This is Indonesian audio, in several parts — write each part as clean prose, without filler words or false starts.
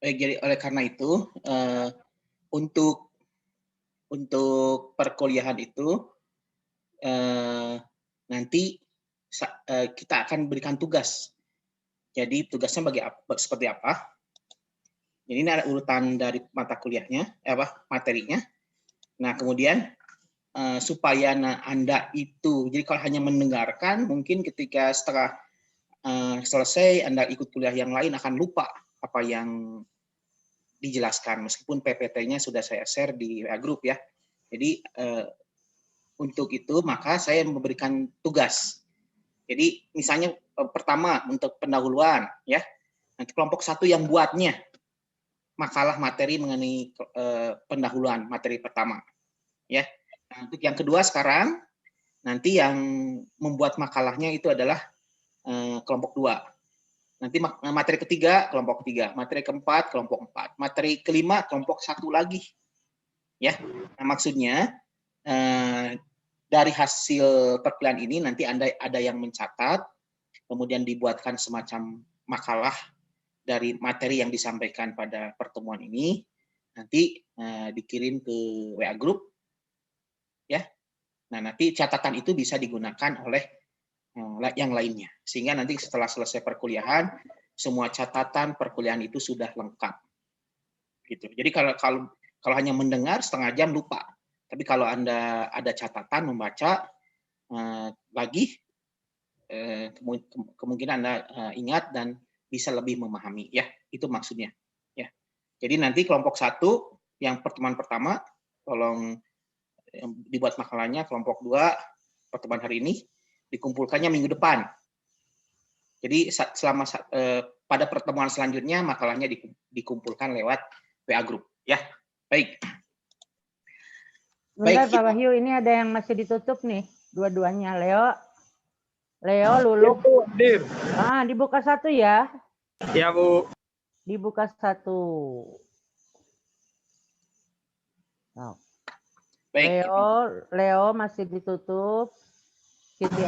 Jadi oleh karena itu untuk perkuliahan itu nanti kita akan berikan tugas. Jadi tugasnya seperti apa? Jadi ini ada urutan dari mata kuliahnya, materinya. Nah kemudian supaya Anda itu, jadi kalau hanya mendengarkan, mungkin ketika setelah selesai Anda ikut kuliah yang lain akan lupa apa yang dijelaskan, meskipun PPT-nya sudah saya share di WA Group ya. Jadi untuk itu maka saya memberikan tugas. Jadi misalnya pertama untuk pendahuluan ya, nanti kelompok 1 yang buatnya makalah materi mengenai pendahuluan materi pertama ya. Nah, untuk yang kedua sekarang nanti yang membuat makalahnya itu adalah kelompok 2. Nanti materi ketiga kelompok 3, materi keempat kelompok 4, materi kelima kelompok 1 lagi. Ya. Nah, maksudnya dari hasil perkuliahan ini nanti Anda ada yang mencatat, kemudian dibuatkan semacam makalah dari materi yang disampaikan pada pertemuan ini, nanti dikirim ke WA Group, ya. Nah, nanti catatan itu bisa digunakan oleh yang lainnya, sehingga nanti setelah selesai perkuliahan, semua catatan perkuliahan itu sudah lengkap. Gitu. Jadi kalau hanya mendengar setengah jam lupa, tapi kalau Anda ada catatan membaca lagi, kemungkinan Anda ingat dan bisa lebih memahami, ya. Itu maksudnya, ya. Jadi nanti kelompok 1 yang pertemuan pertama tolong dibuat makalahnya, kelompok 2 pertemuan hari ini dikumpulkannya minggu depan. Jadi selama pada pertemuan selanjutnya makalahnya dikumpulkan lewat WA Group, ya. Baik. Bentar Pak Wahyu, ini ada yang masih ditutup nih, dua-duanya. Leo, Luluk. Dibuka satu ya. Ya, Bu. Dibuka satu. Oh. Baik. Leo masih ditutup. Siti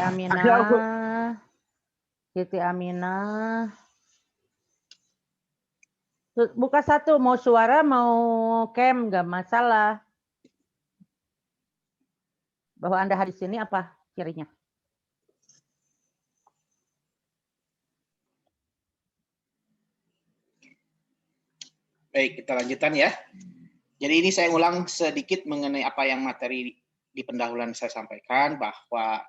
Aminah. Buka satu, mau suara mau cam nggak masalah. Bahwa Anda hadir di sini apa cirinya? Baik, kita lanjutkan ya. Jadi ini saya ulang sedikit mengenai apa yang materi di pendahuluan saya sampaikan, bahwa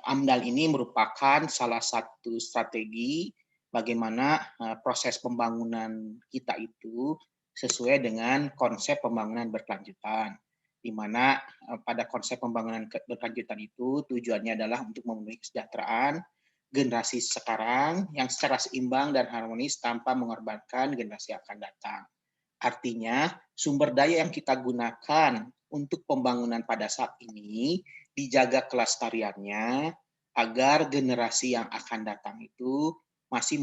AMDAL ini merupakan salah satu strategi bagaimana proses pembangunan kita itu sesuai dengan konsep pembangunan berkelanjutan, di mana pada konsep pembangunan berkelanjutan itu tujuannya adalah untuk memenuhi kesejahteraan generasi sekarang yang secara seimbang dan harmonis tanpa mengorbankan generasi yang akan datang. Artinya, sumber daya yang kita gunakan untuk pembangunan pada saat ini dijaga kelestariannya agar generasi yang akan datang itu masih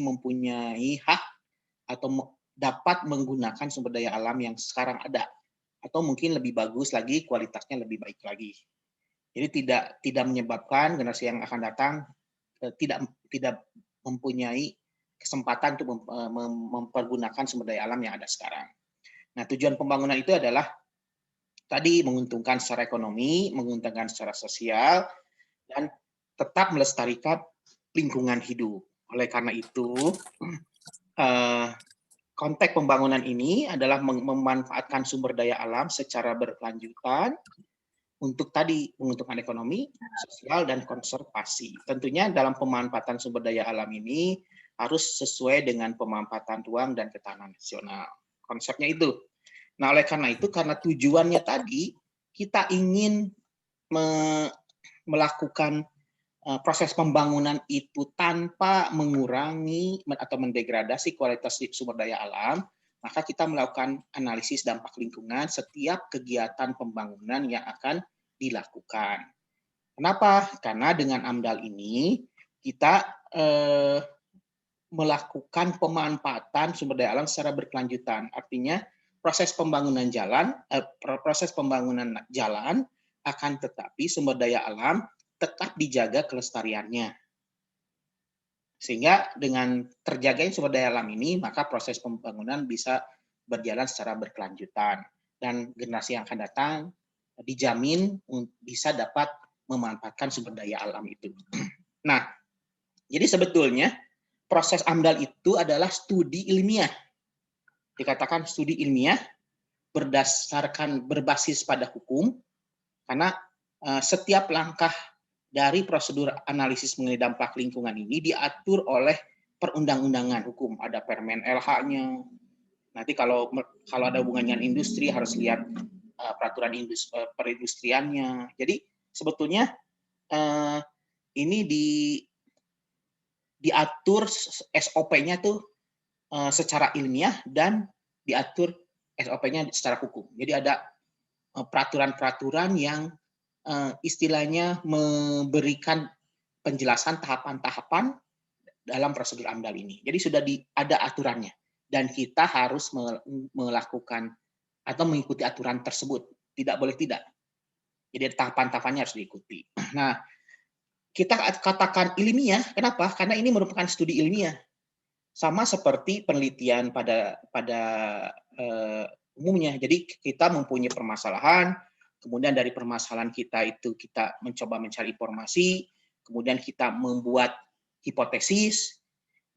mempunyai hak atau dapat menggunakan sumber daya alam yang sekarang ada, atau mungkin lebih bagus lagi, kualitasnya lebih baik lagi. Jadi tidak menyebabkan generasi yang akan datang tidak mempunyai kesempatan untuk mempergunakan sumber daya alam yang ada sekarang. Nah, tujuan pembangunan itu adalah tadi menguntungkan secara ekonomi, menguntungkan secara sosial, dan tetap melestarikan lingkungan hidup. Oleh karena itu, konteks pembangunan ini adalah memanfaatkan sumber daya alam secara berkelanjutan untuk tadi menguntungkan ekonomi, sosial, dan konservasi. Tentunya dalam pemanfaatan sumber daya alam ini harus sesuai dengan pemanfaatan ruang dan ketahanan nasional. Konsepnya itu. Nah, oleh karena itu, karena tujuannya tadi, kita ingin melakukan proses pembangunan itu tanpa mengurangi atau mendegradasi kualitas sumber daya alam, maka kita melakukan analisis dampak lingkungan setiap kegiatan pembangunan yang akan dilakukan. Kenapa? Karena dengan AMDAL ini kita melakukan pemanfaatan sumber daya alam secara berkelanjutan. Artinya proses pembangunan jalan akan tetapi sumber daya alam tetap dijaga kelestariannya. Sehingga dengan terjaganya sumber daya alam ini, maka proses pembangunan bisa berjalan secara berkelanjutan. Dan generasi yang akan datang dijamin bisa dapat memanfaatkan sumber daya alam itu. Nah, jadi sebetulnya proses AMDAL itu adalah studi ilmiah. Dikatakan studi ilmiah berbasis pada hukum, karena setiap langkah dari prosedur analisis mengenai dampak lingkungan ini diatur oleh perundang-undangan hukum. Ada Permen LH-nya. Nanti kalau ada hubungannya dengan industri harus lihat peraturan perindustriannya. Jadi sebetulnya ini diatur SOP-nya tuh secara ilmiah dan diatur SOP-nya secara hukum. Jadi ada peraturan-peraturan yang istilahnya memberikan penjelasan tahapan-tahapan dalam prosedur AMDAL ini. Jadi sudah ada aturannya dan kita harus melakukan atau mengikuti aturan tersebut. Tidak boleh tidak. Jadi tahapan-tahapannya harus diikuti. Nah, kita katakan ilmiah, kenapa? Karena ini merupakan studi ilmiah. Sama seperti penelitian pada umumnya. Jadi kita mempunyai permasalahan, kemudian dari permasalahan kita itu kita mencoba mencari informasi, kemudian kita membuat hipotesis.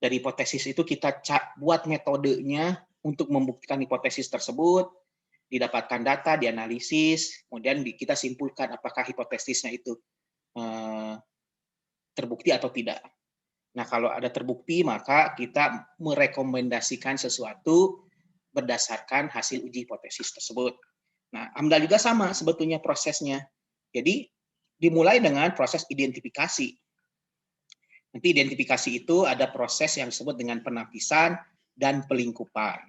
Dari hipotesis itu kita buat metodenya untuk membuktikan hipotesis tersebut, didapatkan data, dianalisis, kemudian kita simpulkan apakah hipotesisnya itu terbukti atau tidak. Nah, kalau ada terbukti, maka kita merekomendasikan sesuatu berdasarkan hasil uji hipotesis tersebut. Nah, AMDAL juga sama sebetulnya prosesnya. Jadi, dimulai dengan proses identifikasi. Nanti identifikasi itu ada proses yang disebut dengan penapisan dan pelingkupan.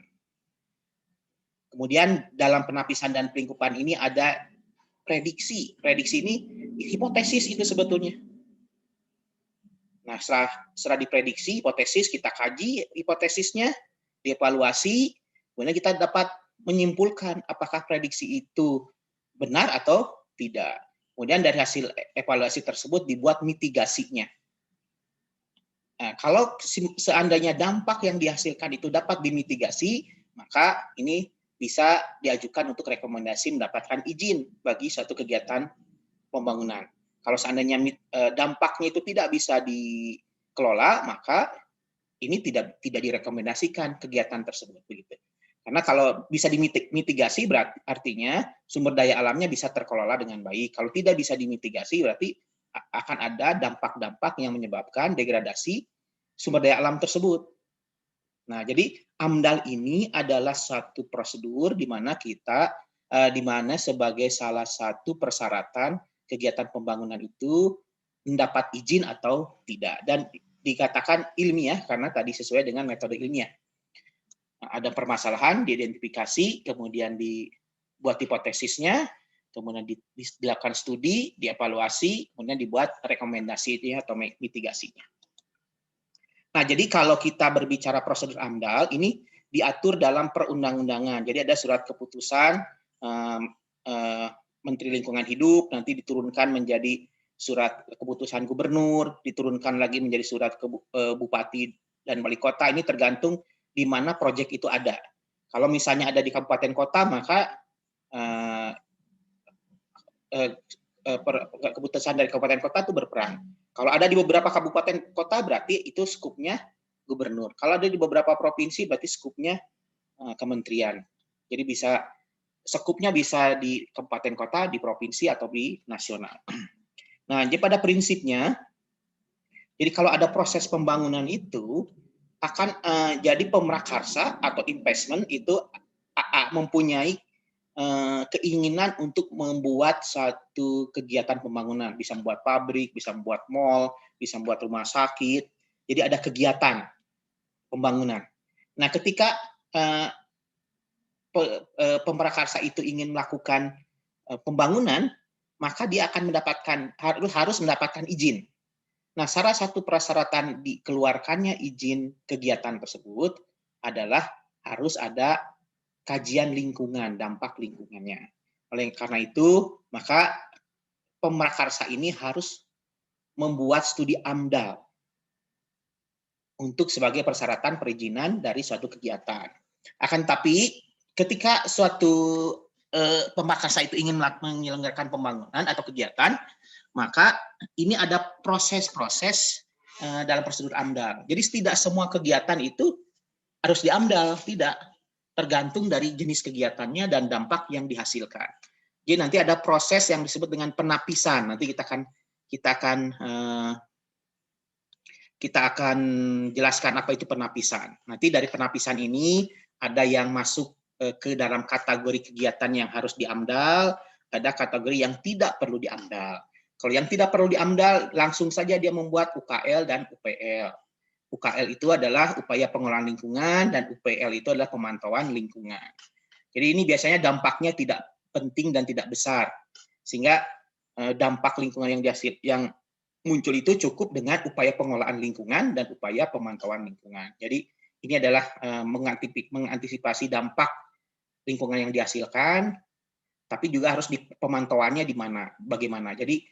Kemudian dalam penapisan dan pelingkupan ini ada prediksi. Prediksi ini hipotesis itu sebetulnya. Nah, setelah diprediksi hipotesis, kita kaji hipotesisnya, dievaluasi, kemudian kita dapat menyimpulkan apakah prediksi itu benar atau tidak. Kemudian dari hasil evaluasi tersebut dibuat mitigasinya. Nah, kalau seandainya dampak yang dihasilkan itu dapat dimitigasi, maka ini bisa diajukan untuk rekomendasi mendapatkan izin bagi suatu kegiatan pembangunan. Kalau seandainya dampaknya itu tidak bisa dikelola, maka ini tidak direkomendasikan kegiatan tersebut begitu. Karena kalau bisa dimitigasi berarti artinya sumber daya alamnya bisa terkelola dengan baik. Kalau tidak bisa dimitigasi berarti akan ada dampak-dampak yang menyebabkan degradasi sumber daya alam tersebut. Nah, jadi AMDAL ini adalah satu prosedur di mana sebagai salah satu persyaratan kegiatan pembangunan itu mendapat izin atau tidak, dan dikatakan ilmiah karena tadi sesuai dengan metode ilmiah. Nah, ada permasalahan, diidentifikasi, kemudian dibuat hipotesisnya, kemudian dilakukan studi, dievaluasi, kemudian dibuat rekomendasinya atau mitigasinya. Nah, jadi kalau kita berbicara prosedur AMDAL, ini diatur dalam perundang-undangan. Jadi ada surat keputusan Menteri Lingkungan Hidup, nanti diturunkan menjadi surat keputusan gubernur, diturunkan lagi menjadi surat ke bupati dan wali kota. Ini tergantung di mana proyek itu ada. Kalau misalnya ada di kabupaten kota, maka keputusan dari kabupaten kota itu berperan. Kalau ada di beberapa kabupaten kota, berarti itu skupnya gubernur. Kalau ada di beberapa provinsi, berarti skupnya kementerian. Jadi skupnya bisa di kabupaten kota, di provinsi, atau di nasional. Nah, jadi pada prinsipnya, jadi kalau ada proses pembangunan itu, akan jadi pemrakarsa atau investment itu mempunyai keinginan untuk membuat satu kegiatan pembangunan. Bisa membuat pabrik, bisa membuat mall, bisa membuat rumah sakit. Jadi ada kegiatan pembangunan. Nah, ketika pemrakarsa itu ingin melakukan pembangunan, maka dia akan harus mendapatkan izin. Nah, salah satu persyaratan dikeluarkannya izin kegiatan tersebut adalah harus ada kajian lingkungan, dampak lingkungannya. Oleh karena itu, maka pemrakarsa ini harus membuat studi AMDAL. untuk sebagai persyaratan perizinan dari suatu kegiatan. Akan tapi ketika suatu pemakarsa itu ingin menyelenggarakan pembangunan atau kegiatan, maka ini ada proses-proses dalam prosedur AMDAL. Jadi tidak semua kegiatan itu harus diamdal, tidak. Tergantung dari jenis kegiatannya dan dampak yang dihasilkan. Jadi nanti ada proses yang disebut dengan penapisan. Nanti kita akan jelaskan apa itu penapisan. Nanti dari penapisan ini ada yang masuk ke dalam kategori kegiatan yang harus diamdal, ada kategori yang tidak perlu diamdal. Kalau yang tidak perlu diamdal, langsung saja dia membuat UKL dan UPL. UKL itu adalah upaya pengelolaan lingkungan dan UPL itu adalah pemantauan lingkungan. Jadi ini biasanya dampaknya tidak penting dan tidak besar, sehingga dampak lingkungan yang muncul itu cukup dengan upaya pengelolaan lingkungan dan upaya pemantauan lingkungan. Jadi ini adalah mengantisipasi dampak lingkungan yang dihasilkan, tapi juga harus pemantauannya di mana, bagaimana. Jadi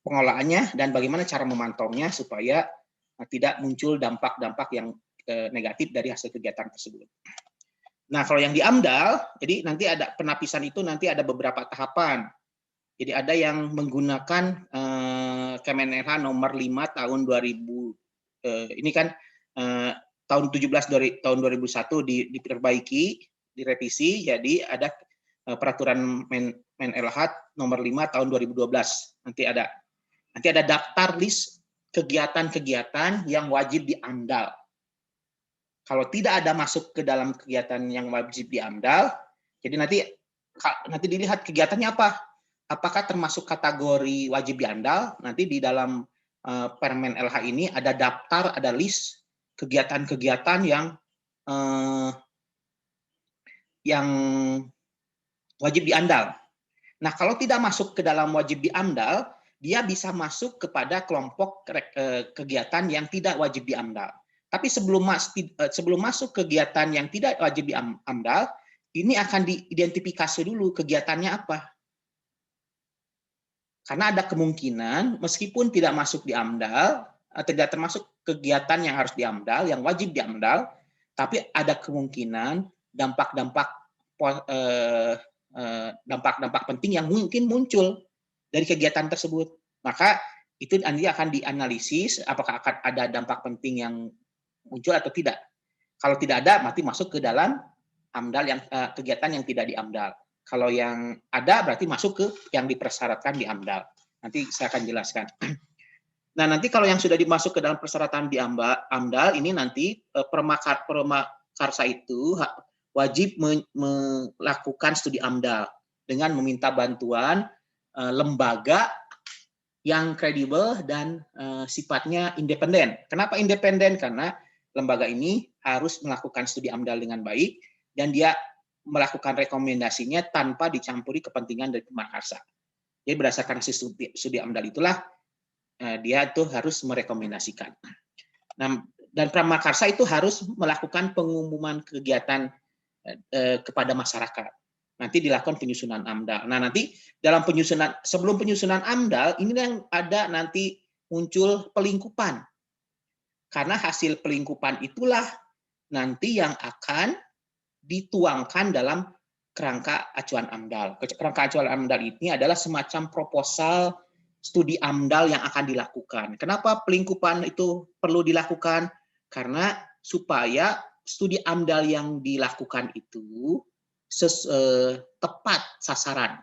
pengelolaannya dan bagaimana cara memantaunya supaya tidak muncul dampak-dampak yang negatif dari hasil kegiatan tersebut. Nah, kalau yang diamdal, jadi nanti ada penapisan itu nanti ada beberapa tahapan. Jadi ada yang menggunakan Kemenlh nomor 5 tahun 2000, ini kan tahun 17 dari tahun 2001 diperbaiki, direvisi, jadi ada peraturan Menlh nomor 5 tahun 2012. Nanti ada daftar list kegiatan-kegiatan yang wajib diamdal. Kalau tidak ada masuk ke dalam kegiatan yang wajib diamdal, jadi nanti dilihat kegiatannya apa. Apakah termasuk kategori wajib diamdal? Nanti di dalam Permen LH ini ada daftar, ada list kegiatan-kegiatan yang wajib diamdal. Nah, kalau tidak masuk ke dalam wajib diamdal, dia bisa masuk kepada kelompok kegiatan yang tidak wajib diamdal. Tapi sebelum masuk kegiatan yang tidak wajib diamdal, ini akan diidentifikasi dulu kegiatannya apa. Karena ada kemungkinan meskipun tidak masuk diamdal, tidak termasuk kegiatan yang harus diamdal, yang wajib diamdal, tapi ada kemungkinan dampak-dampak penting yang mungkin muncul dari kegiatan tersebut. Maka itu nanti akan dianalisis apakah akan ada dampak penting yang muncul atau tidak. Kalau tidak ada, berarti masuk ke dalam amdal kegiatan yang tidak diamdal. Kalau yang ada berarti masuk ke yang dipersyaratkan diamdal. Nanti saya akan jelaskan. Nah, nanti kalau yang sudah dimasuk ke dalam persyaratan diamdal, ini nanti permakarsa itu wajib melakukan studi amdal dengan meminta bantuan lembaga yang kredibel dan sifatnya independen. Kenapa independen? Karena lembaga ini harus melakukan studi amdal dengan baik dan dia melakukan rekomendasinya tanpa dicampuri kepentingan dari pemakarsa. Jadi berdasarkan hasil studi amdal itulah dia tuh harus merekomendasikan. Nah, dan pramakarsa itu harus melakukan pengumuman kegiatan kepada masyarakat. Nanti dilakukan penyusunan AMDAL. Nah, nanti dalam sebelum penyusunan AMDAL ini yang ada nanti muncul pelingkupan. Karena hasil pelingkupan itulah nanti yang akan dituangkan dalam kerangka acuan AMDAL. Kerangka acuan AMDAL ini adalah semacam proposal studi AMDAL yang akan dilakukan. Kenapa pelingkupan itu perlu dilakukan? Karena supaya studi AMDAL yang dilakukan itu tepat sasaran.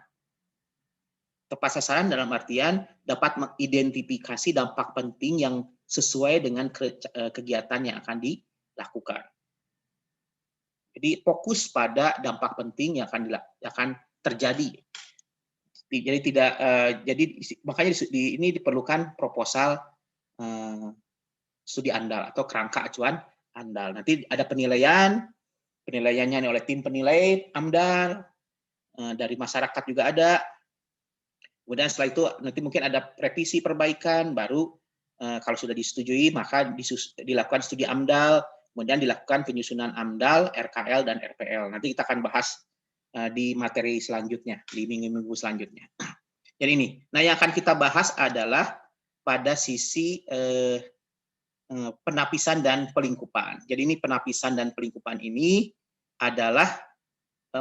Tepat sasaran dalam artian dapat mengidentifikasi dampak penting yang sesuai dengan kegiatan yang akan dilakukan. Jadi fokus pada dampak penting yang akan terjadi. Jadi makanya ini diperlukan proposal studi AMDAL atau kerangka acuan AMDAL. Nanti ada penilaiannya oleh tim penilai AMDAL, dari masyarakat juga ada. Kemudian setelah itu nanti mungkin ada revisi perbaikan, baru kalau sudah disetujui maka dilakukan studi AMDAL, kemudian dilakukan penyusunan AMDAL, RKL, dan RPL. Nanti kita akan bahas di materi selanjutnya, di minggu-minggu selanjutnya. Jadi ini. Nah, yang akan kita bahas adalah pada sisi penapisan dan pelingkupan. Jadi ini penapisan dan pelingkupan ini adalah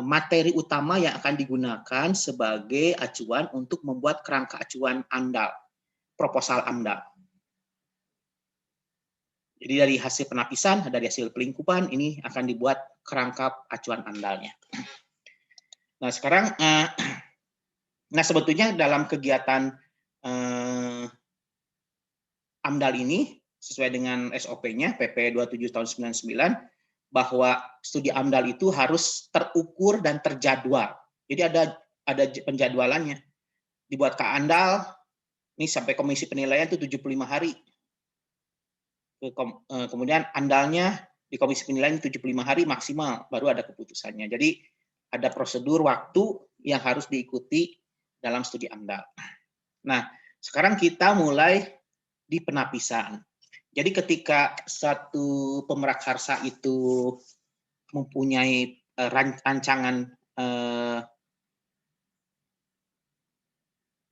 materi utama yang akan digunakan sebagai acuan untuk membuat kerangka acuan AMDAL, proposal AMDAL. Jadi dari hasil penapisan, dari hasil pelingkupan, ini akan dibuat kerangka acuan AMDAL-nya. Nah sekarang, sebetulnya dalam kegiatan AMDAL ini, sesuai dengan SOP-nya, PP 27 tahun 99, bahwa studi AMDAL itu harus terukur dan terjadwal. Jadi ada penjadwalannya. Dibuat ke AMDAL, ini sampai komisi penilaian itu 75 hari. Kemudian AMDAL-nya di komisi penilaian 75 hari maksimal, baru ada keputusannya. Jadi ada prosedur waktu yang harus diikuti dalam studi AMDAL. Nah, sekarang kita mulai di penapisan. Jadi ketika satu pemrakarsa itu mempunyai rancangan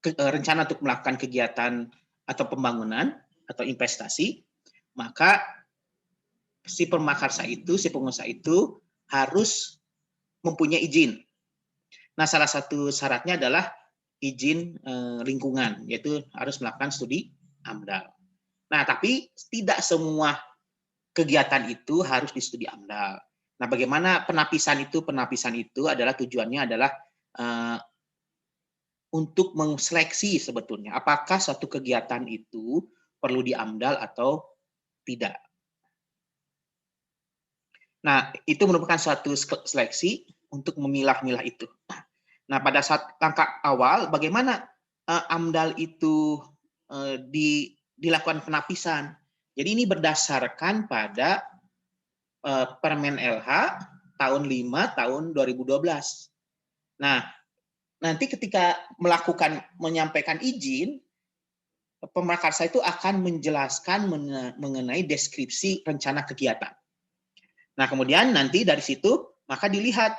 rencana untuk melakukan kegiatan atau pembangunan atau investasi, maka si pemrakarsa itu, si pengusaha itu harus mempunyai izin. Nah, salah satu syaratnya adalah izin lingkungan, yaitu harus melakukan studi AMDAL. Nah, tapi tidak semua kegiatan itu harus di studi AMDAL. Nah, bagaimana penapisan itu? Penapisan itu adalah tujuannya adalah untuk menseleksi sebetulnya apakah suatu kegiatan itu perlu di AMDAL atau tidak. Nah, itu merupakan suatu seleksi untuk memilah-milah itu. Nah, pada saat langkah awal, bagaimana AMDAL itu dilakukan penapisan. Jadi ini berdasarkan pada Permen LH tahun 5 tahun 2012. Nah, nanti ketika menyampaikan izin, pemrakarsa itu akan menjelaskan mengenai deskripsi rencana kegiatan. Nah, kemudian nanti dari situ maka dilihat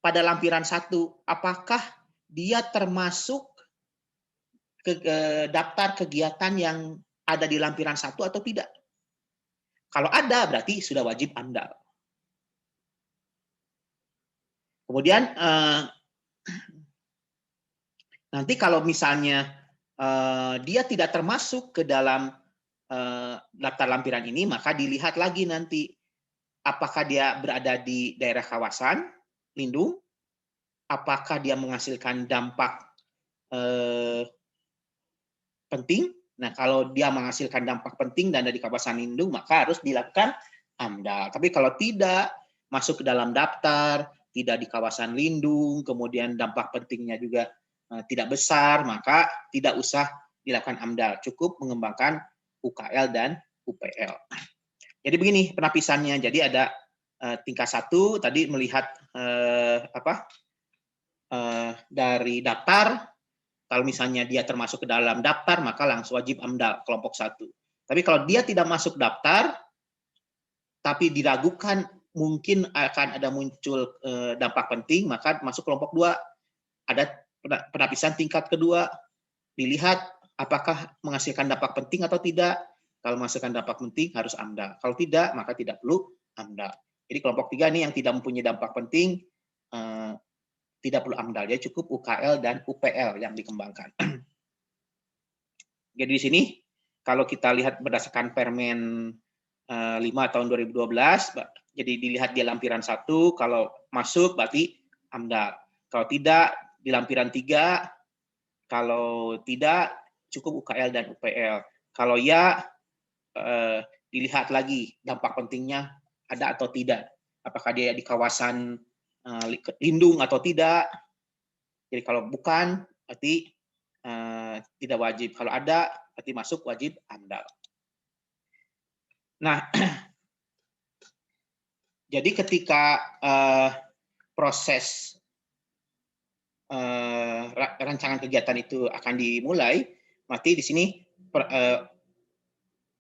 pada lampiran 1 apakah dia termasuk daftar kegiatan yang ada di lampiran 1 atau tidak. Kalau ada berarti sudah wajib AMDAL. Kemudian nanti kalau misalnya dia tidak termasuk ke dalam daftar lampiran ini, maka dilihat lagi nanti apakah dia berada di daerah kawasan lindung, apakah dia menghasilkan dampak penting. Nah, kalau dia menghasilkan dampak penting dan ada di kawasan lindung, maka harus dilakukan AMDAL. Tapi kalau tidak masuk ke dalam daftar, tidak di kawasan lindung, kemudian dampak pentingnya juga tidak besar, maka tidak usah dilakukan AMDAL. Cukup mengembangkan UKL dan UPL. Jadi begini penapisannya. Jadi ada tingkat 1 tadi melihat dari daftar. Kalau misalnya dia termasuk ke dalam daftar, maka langsung wajib AMDAL kelompok 1. Tapi kalau dia tidak masuk daftar, tapi diragukan mungkin akan ada muncul dampak penting, maka masuk kelompok 2. Ada penapisan tingkat kedua, dilihat apakah menghasilkan dampak penting atau tidak. Kalau menghasilkan dampak penting harus AMDAL. Kalau tidak, maka tidak perlu AMDAL. Jadi kelompok 3 ini yang tidak mempunyai dampak penting, tidak perlu AMDAL, ya cukup UKL dan UPL yang dikembangkan. Jadi di sini kalau kita lihat berdasarkan Permen 5 tahun 2012, jadi dilihat di lampiran 1, kalau masuk berarti AMDAL. Kalau tidak di lampiran 3, kalau tidak cukup UKL dan UPL. Kalau ya dilihat lagi dampak pentingnya ada atau tidak. Apakah dia di kawasan lindung atau tidak. Jadi kalau bukan berarti tidak wajib. Kalau ada berarti masuk wajib AMDAL. Nah, jadi ketika proses rancangan kegiatan itu akan dimulai, berarti di sini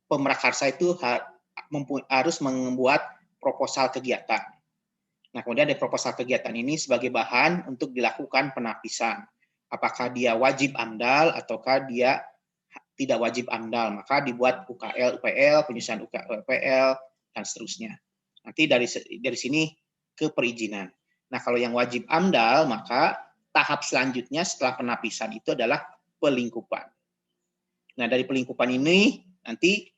pemrakarsa itu harus membuat proposal kegiatan. Nah, kemudian dari proposal kegiatan ini sebagai bahan untuk dilakukan penapisan. Apakah dia wajib AMDAL ataukah dia tidak wajib AMDAL, maka dibuat UKL, UPL, penyusunan UKL, UPL, dan seterusnya. Nanti dari sini ke perizinan. Nah, kalau yang wajib AMDAL, maka tahap selanjutnya setelah penapisan itu adalah pelingkupan. Nah, dari pelingkupan ini nanti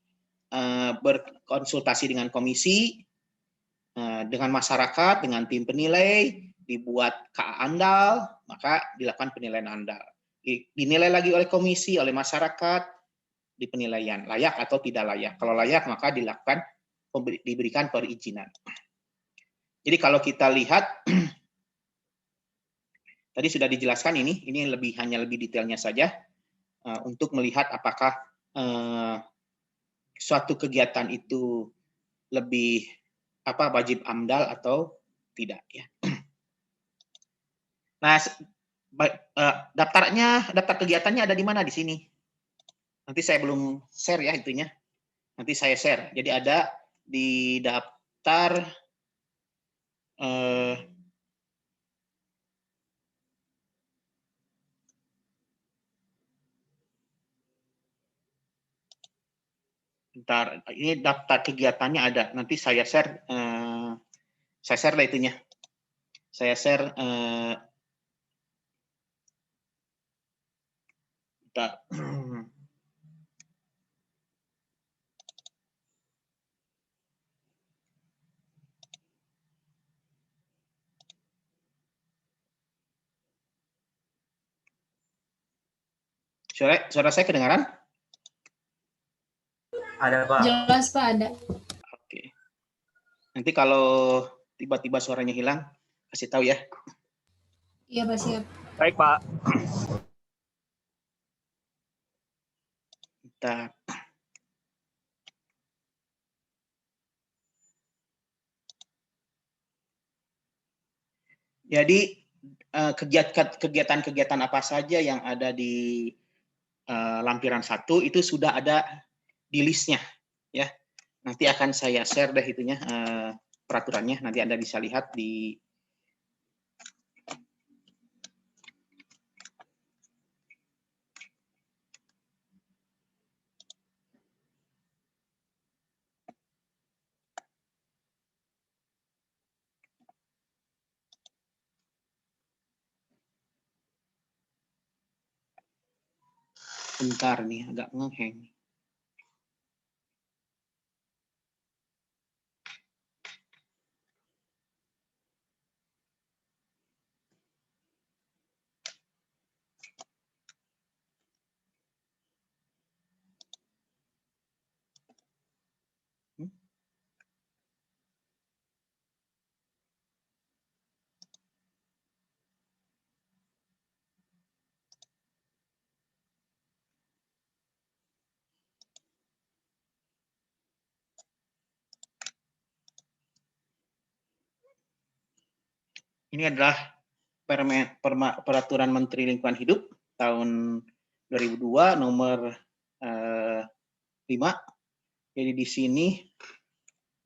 berkonsultasi dengan komisi, dengan masyarakat, dengan tim penilai, dibuat KA AMDAL, maka dilakukan penilaian AMDAL. Dinilai lagi oleh komisi, oleh masyarakat, di penilaian layak atau tidak layak. Kalau layak, maka diberikan perizinan. Jadi kalau kita lihat, tadi sudah dijelaskan ini hanya lebih detailnya saja untuk melihat apakah suatu kegiatan itu lebih wajib AMDAL atau tidak ya. Nah, daftar kegiatannya ada di mana di sini? Nanti saya belum share ya itunya. Nanti saya share. Jadi ada di daftar ini daftar kegiatannya ada. Nanti saya share lah itunya. Saya share suara saya kedengaran? Ada, Pak. Jelas, Pak, ada. Oke. Nanti kalau tiba-tiba suaranya hilang, kasih tahu ya. Iya, Pak, siap. Baik, Pak. Bentar. Jadi kegiatan-kegiatan apa saja yang ada di lampiran 1 itu sudah ada di listnya ya. Nanti akan saya share deh itunya peraturannya, nanti Anda bisa lihat di bentar nih agak ngeheng. Ini adalah Peraturan Menteri Lingkungan Hidup tahun 2002 nomor 5. Jadi di sini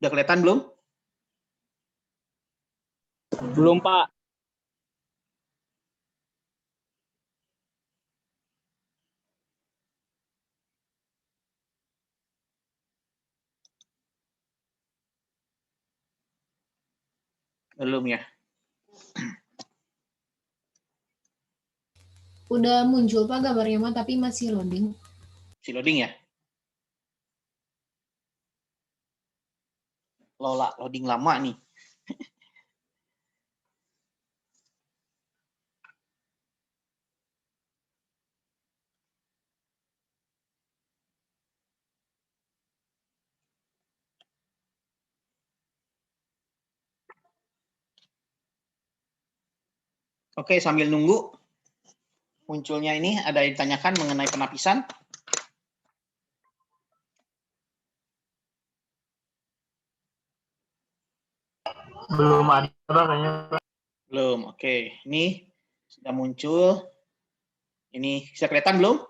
udah kelihatan belum? Belum, Pak. Belum ya. Udah muncul, Pak, gambarnya mah, tapi masih loading. Si loading ya? Loading lama nih. Oke, sambil nunggu munculnya ini ada yang ditanyakan mengenai penapisan. Belum ada, kayaknya. Belum, oke. Ini sudah muncul. Ini bisa kelihatan belum?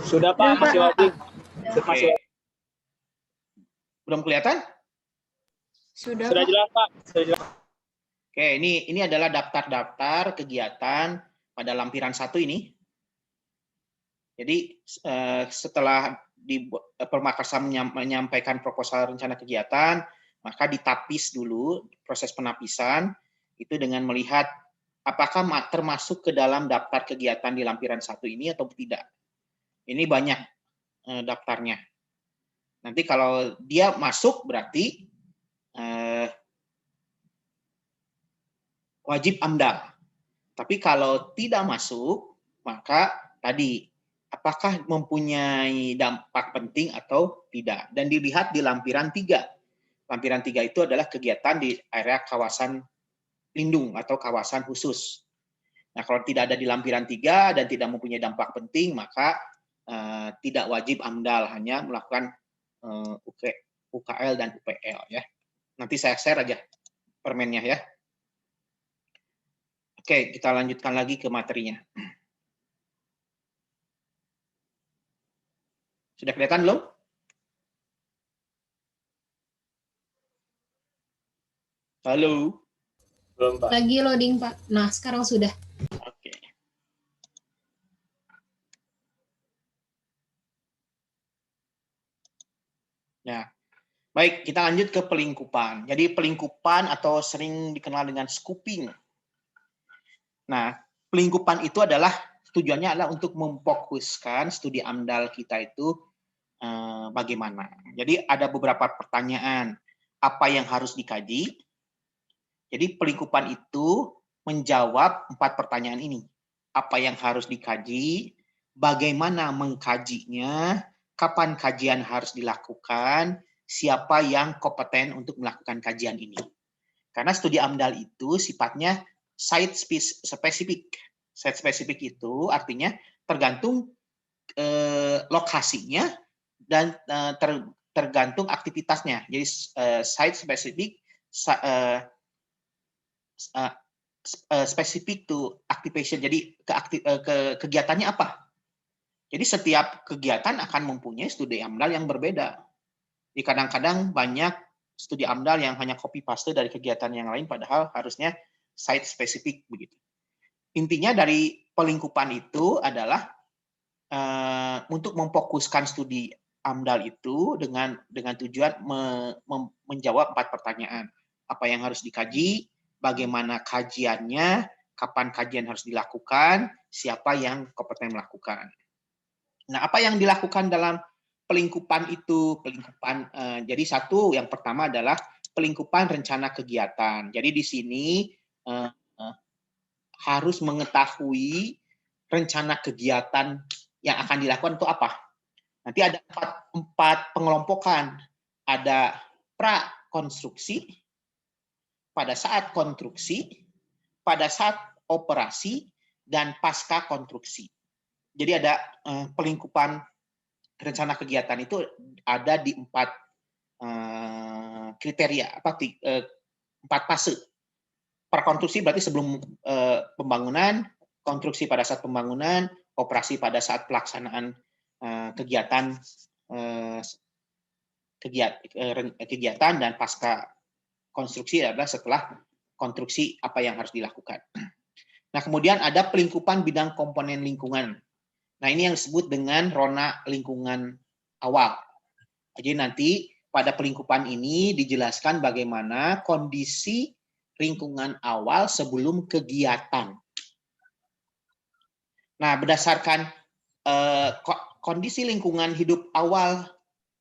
Sudah, Pak. Masih loading. Oke. Belum kelihatan? Sudah, Sudah Pak. jelas, Pak. Sudah jelas. Oke, ini adalah daftar-daftar kegiatan pada lampiran 1 ini. Jadi setelah di Permakarsa menyampaikan proposal rencana kegiatan, maka ditapis dulu proses penapisan itu dengan melihat apakah termasuk ke dalam daftar kegiatan di lampiran 1 ini atau tidak. Ini banyak daftarnya. Nanti kalau dia masuk berarti wajib AMDAL. Tapi kalau tidak masuk, maka tadi apakah mempunyai dampak penting atau tidak. Dan dilihat di lampiran 3. Lampiran 3 itu adalah kegiatan di area kawasan lindung atau kawasan khusus. Nah, kalau tidak ada di lampiran 3 dan tidak mempunyai dampak penting, maka tidak wajib AMDAL, hanya melakukan UKL dan UPL ya. Nanti saya share aja permennya ya. Oke, kita lanjutkan lagi ke materinya. Sudah kelihatan belum? Halo. Belum, Pak. Lagi loading, Pak. Nah, sekarang sudah. Oke. Nah, baik, kita lanjut ke pelingkupan. Jadi pelingkupan atau sering dikenal dengan scooping. Nah, pelingkupan itu adalah tujuannya adalah untuk memfokuskan studi AMDAL kita itu bagaimana. Jadi ada beberapa pertanyaan. Apa yang harus dikaji? Jadi pelingkupan itu menjawab 4 pertanyaan ini. Apa yang harus dikaji? Bagaimana mengkajinya? Kapan kajian harus dilakukan? Siapa yang kompeten untuk melakukan kajian ini? Karena studi AMDAL itu sifatnya site spesifik. Site spesifik itu artinya tergantung lokasinya dan tergantung aktivitasnya. Jadi site spesifik specific to activation. Jadi kegiatannya apa? Jadi setiap kegiatan akan mempunyai studi AMDAL yang berbeda. Jadi kadang-kadang banyak studi AMDAL yang hanya copy paste dari kegiatan yang lain, padahal harusnya site spesifik begitu. Intinya dari pelingkupan itu adalah untuk memfokuskan studi AMDAL itu dengan tujuan menjawab 4 pertanyaan. Apa yang harus dikaji, bagaimana kajiannya, kapan kajian harus dilakukan, siapa yang kompeten melakukan. Nah, apa yang dilakukan dalam pelingkupan itu? Jadi satu, yang pertama adalah pelingkupan rencana kegiatan. Jadi di sini harus mengetahui rencana kegiatan yang akan dilakukan itu apa. Nanti ada 4 pengelompokan. Ada prakonstruksi, pada saat konstruksi, pada saat operasi, dan pasca konstruksi. Jadi ada pelingkupan rencana kegiatan itu ada di 4 kriteria, 4 fase. Prakonstruksi berarti sebelum pembangunan, konstruksi pada saat pembangunan, operasi pada saat pelaksanaan kegiatan, dan pasca konstruksi adalah setelah konstruksi apa yang harus dilakukan. Nah, kemudian ada pelingkupan bidang komponen lingkungan. Nah, ini yang disebut dengan rona lingkungan awal. Jadi nanti pada pelingkupan ini dijelaskan bagaimana kondisi lingkungan awal sebelum kegiatan. Nah, berdasarkan kondisi lingkungan hidup awal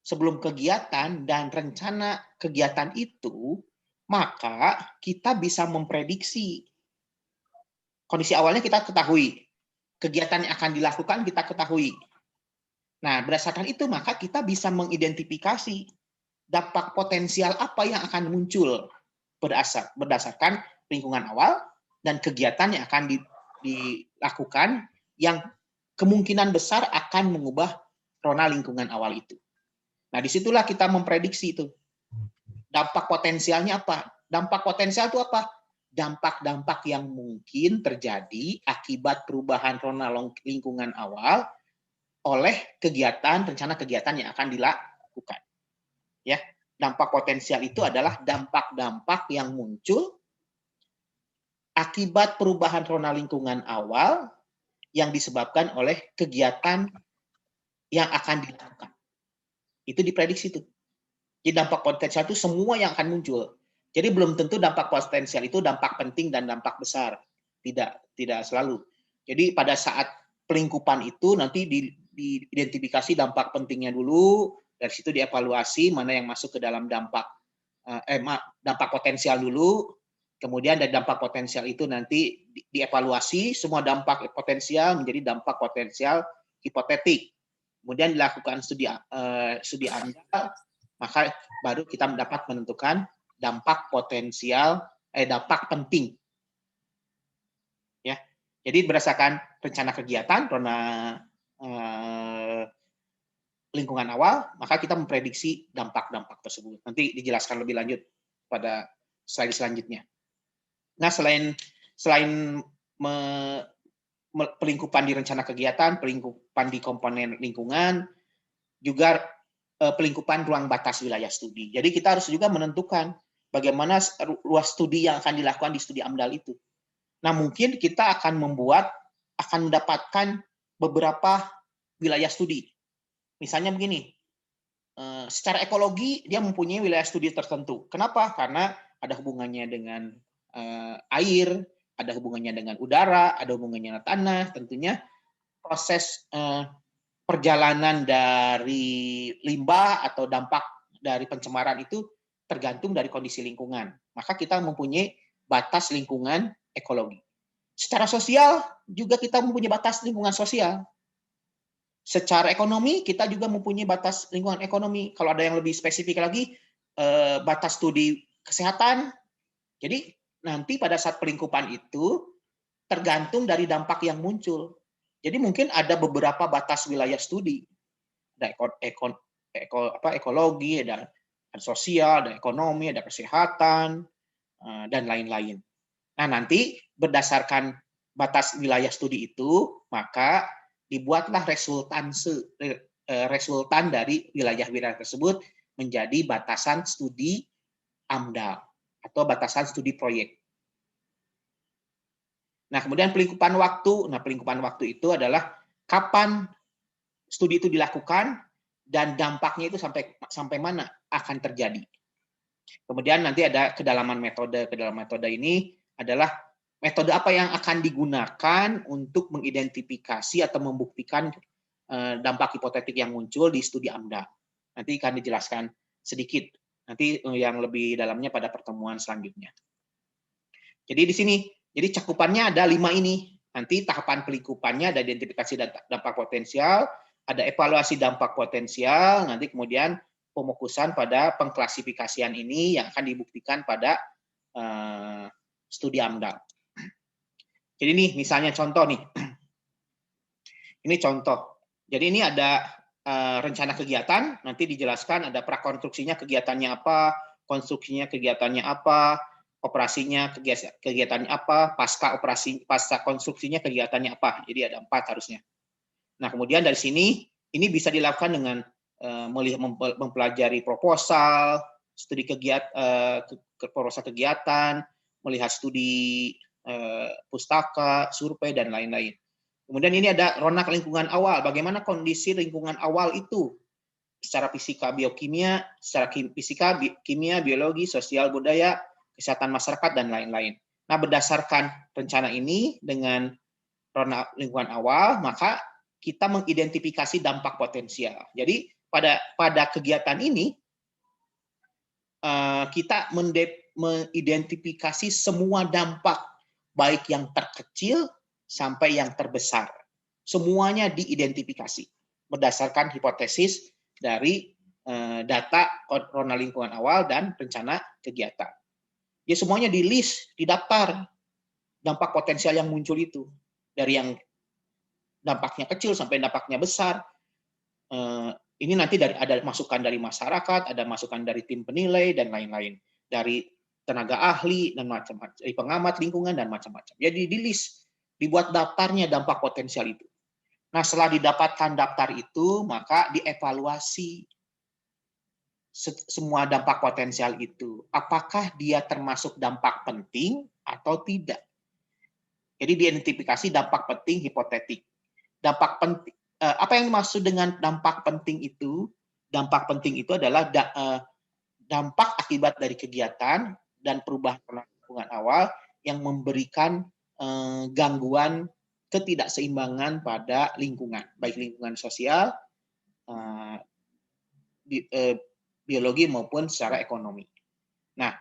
sebelum kegiatan dan rencana kegiatan itu, maka kita bisa memprediksi. Kondisi awalnya kita ketahui, kegiatan yang akan dilakukan kita ketahui. Nah, berdasarkan itu maka kita bisa mengidentifikasi dampak potensial apa yang akan muncul berdasarkan lingkungan awal dan kegiatan yang akan dilakukan yang kemungkinan besar akan mengubah rona lingkungan awal itu. Nah, disitulah kita memprediksi itu. Dampak potensialnya apa? Dampak potensial itu apa? Dampak-dampak yang mungkin terjadi akibat perubahan rona lingkungan awal oleh rencana kegiatan yang akan dilakukan. Ya, dampak potensial itu adalah dampak-dampak yang muncul akibat perubahan rona lingkungan awal yang disebabkan oleh kegiatan yang akan dilakukan. Itu diprediksi tuh. Jadi dampak potensial itu semua yang akan muncul. Jadi belum tentu dampak potensial itu dampak penting dan dampak besar. Tidak selalu. Jadi pada saat pelingkupan itu nanti diidentifikasi dampak pentingnya dulu, dari situ dievaluasi mana yang masuk ke dalam dampak potensial dulu, kemudian dari dampak potensial itu nanti dievaluasi semua dampak potensial menjadi dampak potensial hipotetik. Kemudian dilakukan studi AMDAL, maka baru kita dapat menentukan dampak potensial, dampak penting. Ya, jadi berdasarkan rencana kegiatan, zona lingkungan awal, maka kita memprediksi dampak-dampak tersebut. Nanti dijelaskan lebih lanjut pada slide selanjutnya. Nah, selain pelingkupan di rencana kegiatan, pelingkupan di komponen lingkungan, juga pelingkupan ruang batas wilayah studi. Jadi kita harus juga menentukan bagaimana luas studi yang akan dilakukan di studi AMDAL itu. Nah, mungkin kita akan mendapatkan beberapa wilayah studi. Misalnya begini, secara ekologi dia mempunyai wilayah studi tertentu. Kenapa? Karena ada hubungannya dengan air, ada hubungannya dengan udara, ada hubungannya dengan tanah. Tentunya proses perjalanan dari limbah atau dampak dari pencemaran itu tergantung dari kondisi lingkungan. Maka kita mempunyai batas lingkungan ekologi. Secara sosial juga kita mempunyai batas lingkungan sosial. Secara ekonomi kita juga mempunyai batas lingkungan ekonomi. Kalau ada yang lebih spesifik lagi, batas studi kesehatan. Jadi nanti pada saat pelingkupan itu tergantung dari dampak yang muncul. Jadi mungkin ada beberapa batas wilayah studi. Ada ekologi, ada sosial, ada ekonomi, ada kesehatan, dan lain-lain. Nah, nanti berdasarkan batas wilayah studi itu, maka dibuatlah resultan dari wilayah-wilayah tersebut menjadi batasan studi AMDAL atau batasan studi proyek. Nah, kemudian pelingkupan waktu. Nah, pelingkupan waktu itu adalah kapan studi itu dilakukan dan dampaknya itu sampai mana akan terjadi. Kemudian nanti ada kedalaman metode. Kedalaman metode ini adalah metode apa yang akan digunakan untuk mengidentifikasi atau membuktikan dampak hipotetik yang muncul di studi AMDAL. Nanti akan dijelaskan sedikit. Nanti yang lebih dalamnya pada pertemuan selanjutnya. Jadi di sini, jadi cakupannya ada 5 ini. Nanti tahapan pelingkupannya ada identifikasi dampak potensial, ada evaluasi dampak potensial, nanti kemudian pemokusan pada pengklasifikasian ini yang akan dibuktikan pada studi AMDAL. Jadi ini misalnya contoh nih. Ini contoh. Jadi ini ada rencana kegiatan, nanti dijelaskan ada prakonstruksinya kegiatannya apa, konstruksinya kegiatannya apa, operasinya kegiatannya apa, pasca konstruksinya kegiatannya apa. Jadi ada 4 harusnya. Nah, kemudian dari sini ini bisa dilakukan dengan mempelajari proposal, studi proposal kegiatan, melihat studi pustaka, survei dan lain-lain. Kemudian ini ada ronak lingkungan awal. Bagaimana kondisi lingkungan awal itu secara fisika, biokimia, secara fisika, kimia, biologi, sosial, budaya, kesehatan masyarakat dan lain-lain. Nah, berdasarkan rencana ini dengan ronak lingkungan awal, maka kita mengidentifikasi dampak potensial. Jadi pada kegiatan ini kita mengidentifikasi semua dampak, baik yang terkecil sampai yang terbesar. Semuanya diidentifikasi berdasarkan hipotesis dari data ronak lingkungan awal dan rencana kegiatan. Ya semuanya di list, didaftar dampak potensial yang muncul itu. Dari yang dampaknya kecil sampai dampaknya besar. Ini nanti ada masukan dari masyarakat, ada masukan dari tim penilai dan lain-lain. Dari tenaga ahli dan macam-macam, dari pengamat lingkungan dan macam-macam. Jadi di list, dibuat daftarnya dampak potensial itu. Nah, setelah didapatkan daftar itu, maka dievaluasi semua dampak potensial itu. Apakah dia termasuk dampak penting atau tidak? Jadi diidentifikasi dampak penting hipotetik. Dampak penting apa yang dimaksud dengan dampak penting itu? Dampak penting itu adalah dampak akibat dari kegiatan dan perubahan lingkungan awal yang memberikan gangguan ketidakseimbangan pada lingkungan, baik lingkungan sosial, biologi maupun secara ekonomi. Nah,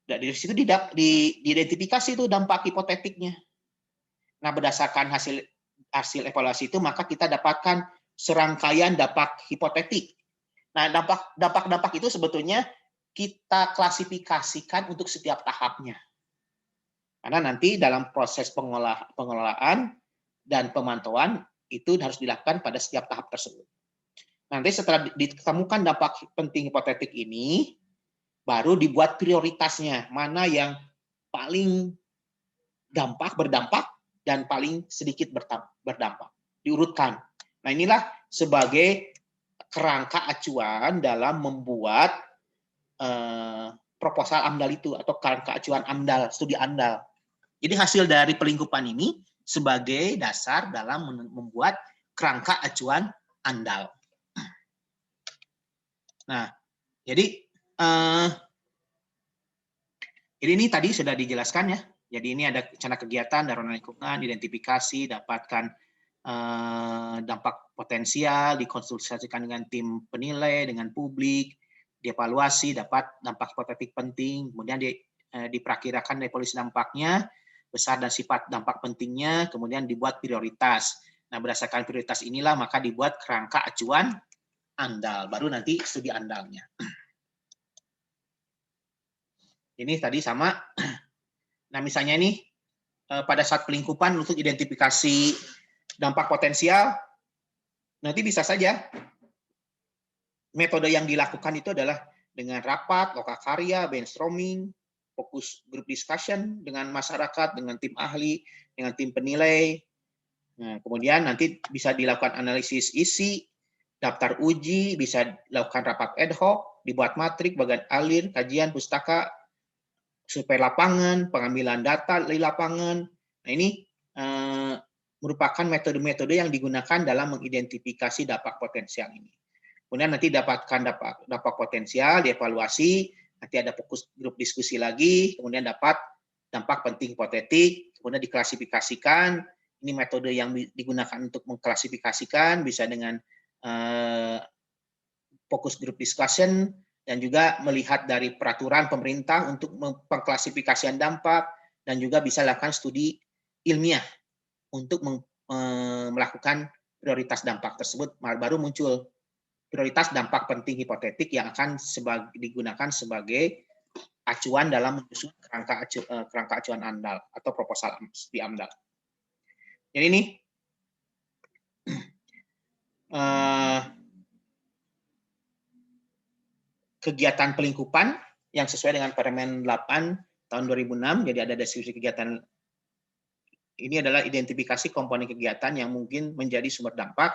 dari situ diidentifikasi itu dampak hipotetiknya. Nah, berdasarkan hasil evaluasi itu, maka kita dapatkan serangkaian dampak hipotetik. Nah, dampak itu sebetulnya kita klasifikasikan untuk setiap tahapnya. Karena nanti dalam proses pengelolaan dan pemantauan itu harus dilakukan pada setiap tahap tersebut. Nanti setelah ditemukan dampak penting hipotetik ini, baru dibuat prioritasnya, mana yang paling berdampak dan paling sedikit berdampak. Diurutkan. Nah, inilah sebagai kerangka acuan dalam membuat proposal AMDAL itu, atau kerangka acuan AMDAL, studi AMDAL. Jadi hasil dari pelingkupan ini sebagai dasar dalam membuat kerangka acuan AMDAL. Nah, jadi ini tadi sudah dijelaskan ya. Jadi ini ada rencana kegiatan, darurat lingkungan, identifikasi, dapatkan dampak potensial, dikonsultasikan dengan tim penilai, dengan publik, dievaluasi, dapat dampak hipotetik penting, kemudian diperkirakan evaluasi dampaknya, besar dan sifat dampak pentingnya, kemudian dibuat prioritas. Nah, berdasarkan prioritas inilah maka dibuat kerangka acuan AMDAL, baru nanti studi AMDAL-nya. Ini tadi sama. Nah, misalnya ini pada saat pelingkupan untuk identifikasi dampak potensial, nanti bisa saja metode yang dilakukan itu adalah dengan rapat, lokakarya, brainstorming, fokus group discussion dengan masyarakat, dengan tim ahli, dengan tim penilai. Nah, kemudian nanti bisa dilakukan analisis isi, daftar uji, bisa dilakukan rapat ad hoc, dibuat matrik, bagian alir, kajian, pustaka, survei lapangan, pengambilan data di lapangan. Nah, ini merupakan metode-metode yang digunakan dalam mengidentifikasi dampak potensial ini. Kemudian nanti dapatkan dampak potensial, dievaluasi, nanti ada fokus grup diskusi lagi, kemudian dapat dampak penting hipotetik, kemudian diklasifikasikan. Ini metode yang digunakan untuk mengklasifikasikan, bisa dengan fokus grup discussion, dan juga melihat dari peraturan pemerintah untuk pengklasifikasian dampak, dan juga bisa lakukan studi ilmiah untuk melakukan prioritas dampak tersebut, baru muncul prioritas dampak penting hipotetik yang akan digunakan sebagai acuan dalam menyusun kerangka acuan AMDAL atau proposal studi AMDAL. Jadi ini kegiatan pelingkupan yang sesuai dengan Permen 8 tahun 2006. Jadi ada deskripsi kegiatan. Ini adalah identifikasi komponen kegiatan yang mungkin menjadi sumber dampak,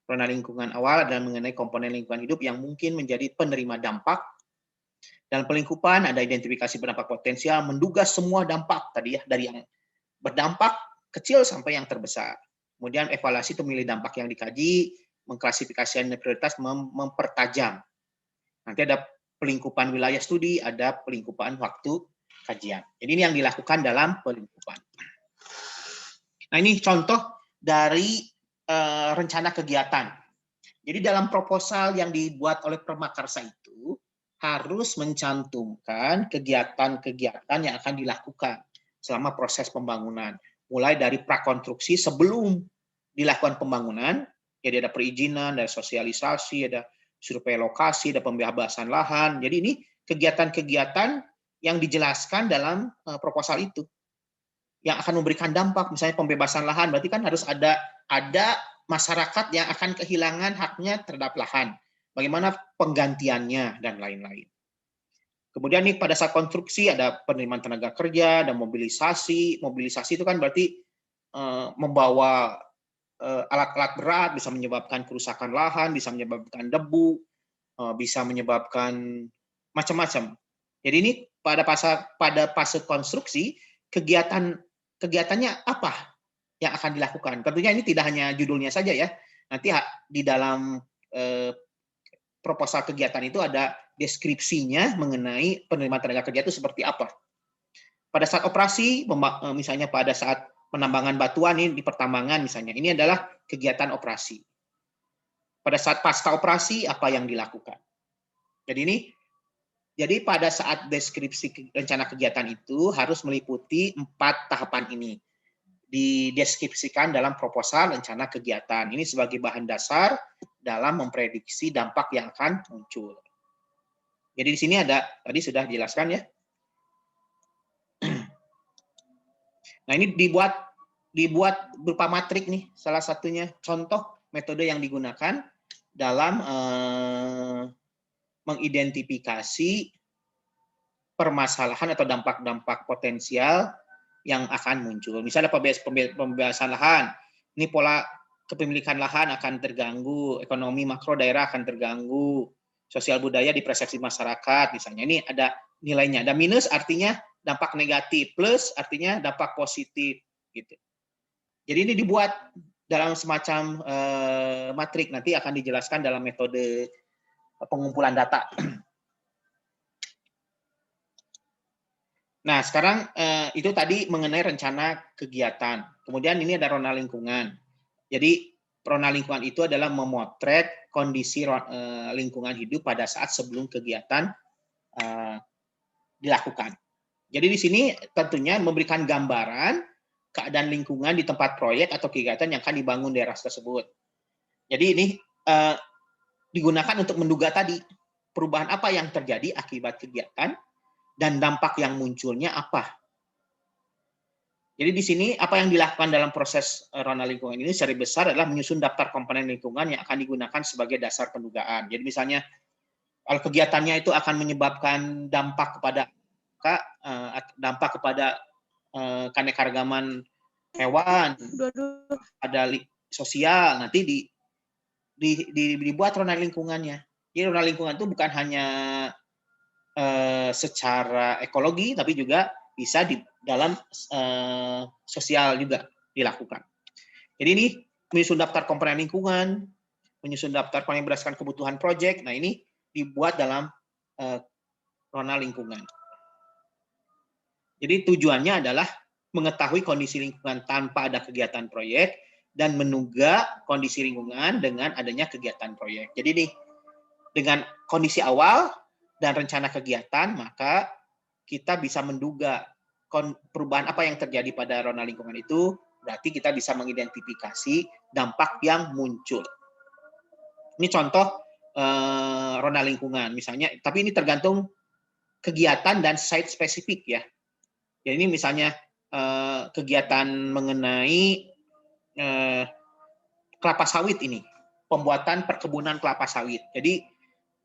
zona lingkungan awal, dan mengenai komponen lingkungan hidup yang mungkin menjadi penerima dampak. Dan pelingkupan ada identifikasi berdampak potensial, menduga semua dampak tadi ya, dari yang berdampak kecil sampai yang terbesar. Kemudian evaluasi itu memilih dampak yang dikaji, mengklasifikasikan prioritas, mempertajam. Nanti ada pelingkupan wilayah studi, ada pelingkupan waktu kajian. Jadi ini yang dilakukan dalam pelingkupan. Nah, ini contoh dari rencana kegiatan. Jadi dalam proposal yang dibuat oleh Permakarsa itu harus mencantumkan kegiatan-kegiatan yang akan dilakukan selama proses pembangunan. Mulai dari prakonstruksi sebelum dilakukan pembangunan, jadi ada perizinan, ada sosialisasi, ada survei lokasi, ada pembebasan lahan. Jadi ini kegiatan-kegiatan yang dijelaskan dalam proposal itu yang akan memberikan dampak, misalnya pembebasan lahan, berarti kan harus ada masyarakat yang akan kehilangan haknya terhadap lahan. Bagaimana penggantiannya dan lain-lain. Kemudian nih pada saat konstruksi ada penerimaan tenaga kerja, dan mobilisasi. Mobilisasi itu kan berarti membawa alat-alat berat, bisa menyebabkan kerusakan lahan, bisa menyebabkan debu, bisa menyebabkan macam-macam. Jadi ini pada fase konstruksi, kegiatannya apa yang akan dilakukan? Tentunya ini tidak hanya judulnya saja ya. nanti di dalam proposal kegiatan itu ada deskripsinya mengenai penerimaan tenaga kerja itu seperti apa. Pada saat operasi, misalnya pada saat penambangan batuan ini di pertambangan misalnya, ini adalah kegiatan operasi. Pada saat pasca operasi, apa yang dilakukan. Jadi pada saat deskripsi rencana kegiatan itu harus meliputi 4 tahapan ini. Dideskripsikan dalam proposal rencana kegiatan. Ini sebagai bahan dasar dalam memprediksi dampak yang akan muncul. Jadi di sini ada, tadi sudah dijelaskan ya. Nah ini dibuat berupa matrik nih, salah satunya contoh metode yang digunakan dalam mengidentifikasi permasalahan atau dampak-dampak potensial yang akan muncul. Misalnya pembebasan lahan, ini pola kepemilikan lahan akan terganggu, ekonomi makro daerah akan terganggu, sosial budaya di persepsi masyarakat, misalnya ini ada nilainya. Ada minus artinya dampak negatif, plus artinya dampak positif, gitu. Jadi ini dibuat dalam semacam matrik, nanti akan dijelaskan dalam metode pengumpulan data. Nah, sekarang itu tadi mengenai rencana kegiatan. Kemudian ini ada rona lingkungan. Jadi rona lingkungan itu adalah memotret kondisi lingkungan hidup pada saat sebelum kegiatan dilakukan. Jadi di sini tentunya memberikan gambaran keadaan lingkungan di tempat proyek atau kegiatan yang akan dibangun daerah tersebut. Jadi ini digunakan untuk menduga tadi perubahan apa yang terjadi akibat kegiatan dan dampak yang munculnya apa. Jadi di sini apa yang dilakukan dalam proses rona lingkungan ini secara besar adalah menyusun daftar komponen lingkungan yang akan digunakan sebagai dasar pendugaan. Jadi misalnya kalau kegiatannya itu akan menyebabkan dampak kepada keanekaragaman hewan, ada sosial, nanti dibuat rona lingkungannya. Jadi rona lingkungan itu bukan hanya secara ekologi, tapi juga bisa di dalam sosial juga dilakukan. Jadi ini menyusun daftar komponen lingkungan, menyusun daftar komponen berdasarkan kebutuhan proyek. Nah ini dibuat dalam rona lingkungan. Jadi tujuannya adalah mengetahui kondisi lingkungan tanpa ada kegiatan proyek dan menduga kondisi lingkungan dengan adanya kegiatan proyek. Jadi nih, dengan kondisi awal dan rencana kegiatan, maka kita bisa menduga perubahan apa yang terjadi pada rona lingkungan itu, berarti kita bisa mengidentifikasi dampak yang muncul. Ini contoh rona lingkungan misalnya, tapi ini tergantung kegiatan dan site spesifik ya. Jadi ini misalnya kegiatan mengenai kelapa sawit ini, pembuatan perkebunan kelapa sawit. Jadi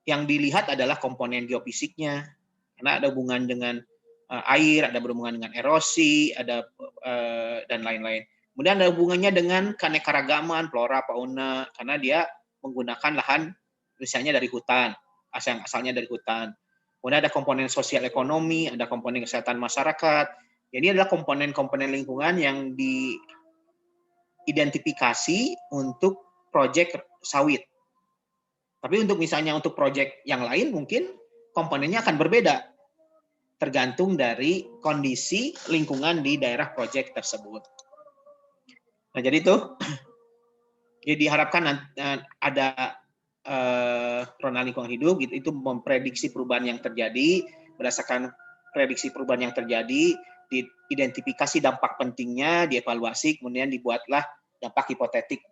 yang dilihat adalah komponen geofisiknya, karena ada hubungan dengan air, ada berhubungan dengan erosi, ada dan lain-lain. Kemudian ada hubungannya dengan keanekaragaman flora fauna, karena dia menggunakan lahan misalnya dari hutan, asalnya dari hutan. Kemudian ada komponen sosial ekonomi, ada komponen kesehatan masyarakat. Jadi adalah komponen-komponen lingkungan yang diidentifikasi untuk proyek sawit. Tapi untuk misalnya untuk proyek yang lain mungkin komponennya akan berbeda. Tergantung dari kondisi lingkungan di daerah proyek tersebut. Nah jadi itu, jadi diharapkan ada rona lingkungan hidup itu memprediksi perubahan yang terjadi, berdasarkan prediksi perubahan yang terjadi, diidentifikasi dampak pentingnya, dievaluasi, kemudian dibuatlah dampak hipotetik,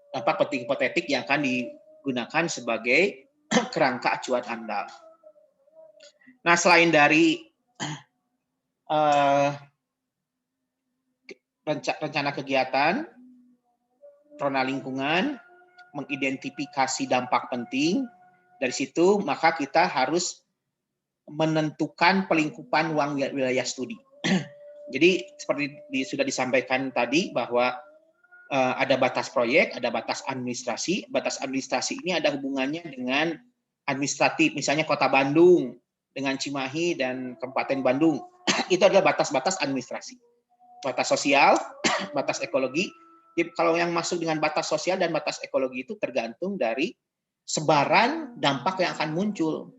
dampak penting hipotetik yang akan digunakan sebagai kerangka acuan andal. Nah selain dari rencana kegiatan, rona lingkungan, mengidentifikasi dampak penting, dari situ maka kita harus menentukan pelingkupan ruang wilayah studi. Jadi seperti sudah disampaikan tadi bahwa ada batas proyek, ada batas administrasi. Batas administrasi ini ada hubungannya dengan administratif, misalnya Kota Bandung dengan Cimahi dan Kabupaten Bandung. Itu adalah batas-batas administrasi. Batas sosial, batas ekologi, Jadi kalau yang masuk dengan batas sosial dan batas ekologi itu tergantung dari sebaran dampak yang akan muncul.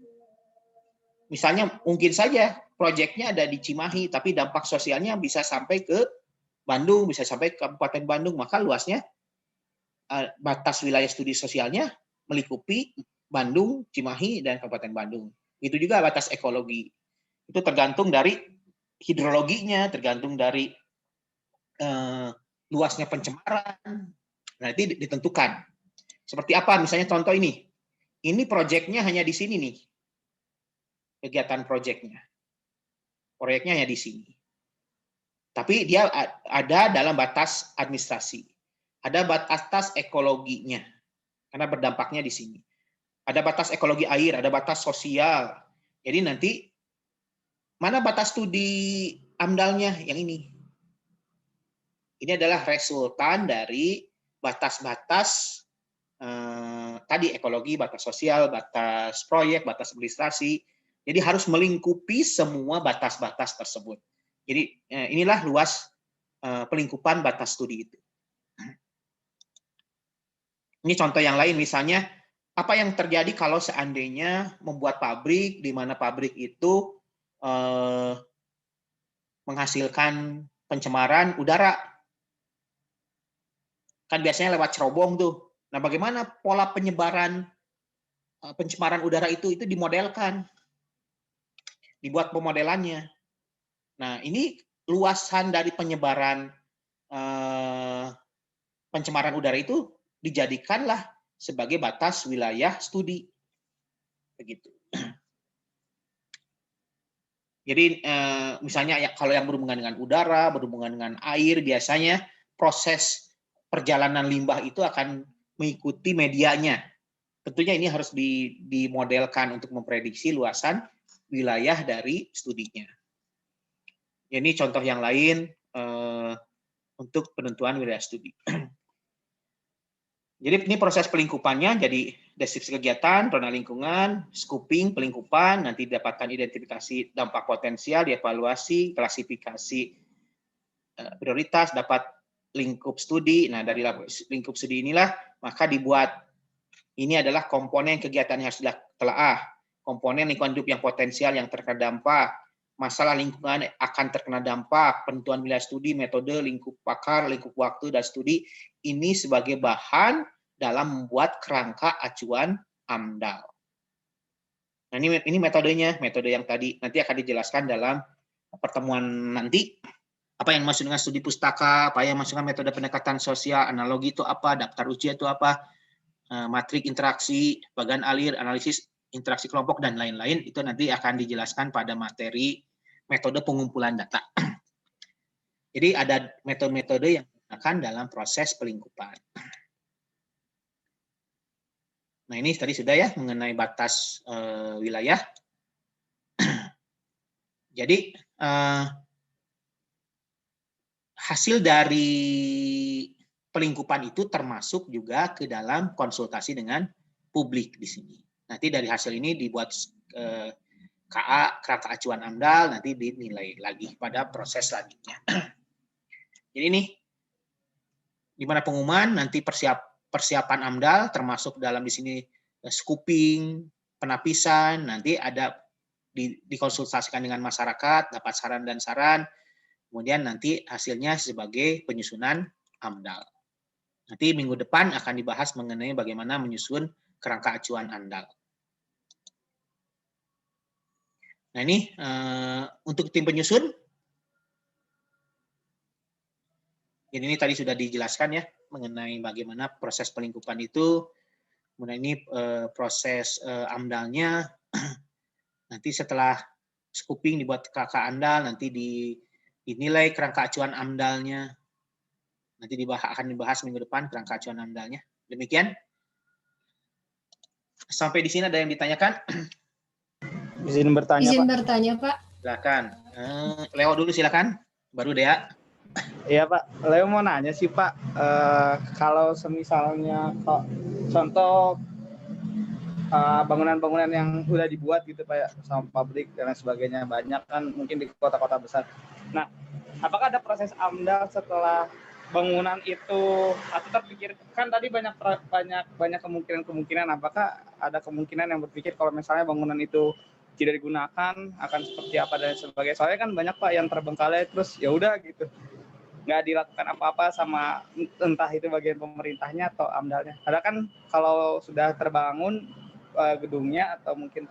Misalnya mungkin saja proyeknya ada di Cimahi, tapi dampak sosialnya bisa sampai ke Bandung, bisa sampai ke Kabupaten Bandung, maka luasnya batas wilayah studi sosialnya melingkupi Bandung, Cimahi, dan Kabupaten Bandung. Itu juga batas ekologi. Itu tergantung dari hidrologinya, tergantung dari luasnya pencemaran. Nah, itu ditentukan. Seperti apa? Misalnya contoh ini. Ini proyeknya hanya di sini nih. Kegiatan proyeknya. Proyeknya hanya di sini. Tapi dia ada dalam batas administrasi. Ada batas ekologinya. Karena berdampaknya di sini. Ada batas ekologi air, ada batas sosial. Jadi nanti mana batas studi AMDAL-nya? Yang ini. Ini adalah resultan dari batas-batas tadi ekologi, batas sosial, batas proyek, batas administrasi. Jadi harus melingkupi semua batas-batas tersebut. Jadi inilah luas pelingkupan batas studi itu. Ini contoh yang lain, misalnya apa yang terjadi kalau seandainya membuat pabrik, di mana pabrik itu menghasilkan pencemaran udara. Kan biasanya lewat cerobong tuh. Nah, bagaimana pola penyebaran pencemaran udara itu dimodelkan. Dibuat pemodelannya. Nah, ini luasan dari penyebaran pencemaran udara itu dijadikanlah sebagai batas wilayah studi. Begitu. Jadi misalnya kalau yang berhubungan dengan udara, berhubungan dengan air, biasanya proses perjalanan limbah itu akan mengikuti medianya. Tentunya ini harus dimodelkan untuk memprediksi luasan wilayah dari studinya. Ini contoh yang lain untuk penentuan wilayah studi. Jadi ini proses pelingkupannya, jadi deskripsi kegiatan, zona lingkungan, scoping, pelingkupan, nanti didapatkan identifikasi dampak potensial, dievaluasi, klasifikasi prioritas, dapat lingkup studi. Nah, dari lingkup studi inilah maka dibuat, ini adalah komponen kegiatan yang harus ditelaah, komponen lingkungan hidup yang potensial yang terkena dampak, masalah lingkungan akan terkena dampak, penentuan wilayah studi, metode, lingkup pakar, lingkup waktu, dan studi, ini sebagai bahan dalam membuat kerangka acuan AMDAL. Nah, ini metodenya, metode yang tadi nanti akan dijelaskan dalam pertemuan nanti. Apa yang masuk dengan studi pustaka, apa yang masuk dengan metode pendekatan sosial, analogi itu apa, daftar ujian itu apa, matrik interaksi, bagan alir, analisis interaksi kelompok, dan lain-lain, itu nanti akan dijelaskan pada materi metode pengumpulan data. Jadi ada metode-metode yang digunakan dalam proses pelingkupan. Nah, ini tadi sudah ya mengenai batas wilayah. Jadi hasil dari pelingkupan itu termasuk juga ke dalam konsultasi dengan publik di sini. Nanti dari hasil ini dibuat KA, kerangka acuan AMDAL, nanti dinilai lagi pada proses selanjutnya. Jadi ini gimana pengumuman, nanti persiapan AMDAL, termasuk dalam di sini scoping, penapisan, nanti ada dikonsultasikan dengan masyarakat, dapat saran dan saran, kemudian nanti hasilnya sebagai penyusunan AMDAL. Nanti minggu depan akan dibahas mengenai bagaimana menyusun kerangka acuan AMDAL. Nah, ini untuk tim penyusun. Jadi ini tadi sudah dijelaskan ya mengenai bagaimana proses pelingkupan itu. Kemudian ini proses AMDAL-nya. Nanti setelah scoping dibuat KK AMDAL, nanti dinilai kerangka acuan AMDAL-nya. Nanti akan dibahas minggu depan kerangka acuan AMDAL-nya. Demikian. Sampai di sini ada yang ditanyakan? Izin bertanya, Izin Pak. bertanya, Pak. Silakan. Leo dulu silakan. Baru Dea. Iya, Pak. Leo mau nanya sih, Pak. Kalau semisalnya contoh bangunan-bangunan yang udah dibuat gitu, Pak, sama pabrik dan lain sebagainya, banyak kan mungkin di kota-kota besar. Nah, apakah ada proses AMDAL setelah bangunan itu atau terpikir kan tadi banyak kemungkinan apakah ada kemungkinan yang berpikir kalau misalnya bangunan itu tidak digunakan akan seperti apa dan sebagainya. Soalnya kan banyak Pak yang terbengkalai terus ya udah gitu. Nggak dilakukan apa-apa sama entah itu bagian pemerintahnya atau AMDAL-nya. Padahal kan kalau sudah terbangun gedungnya atau mungkin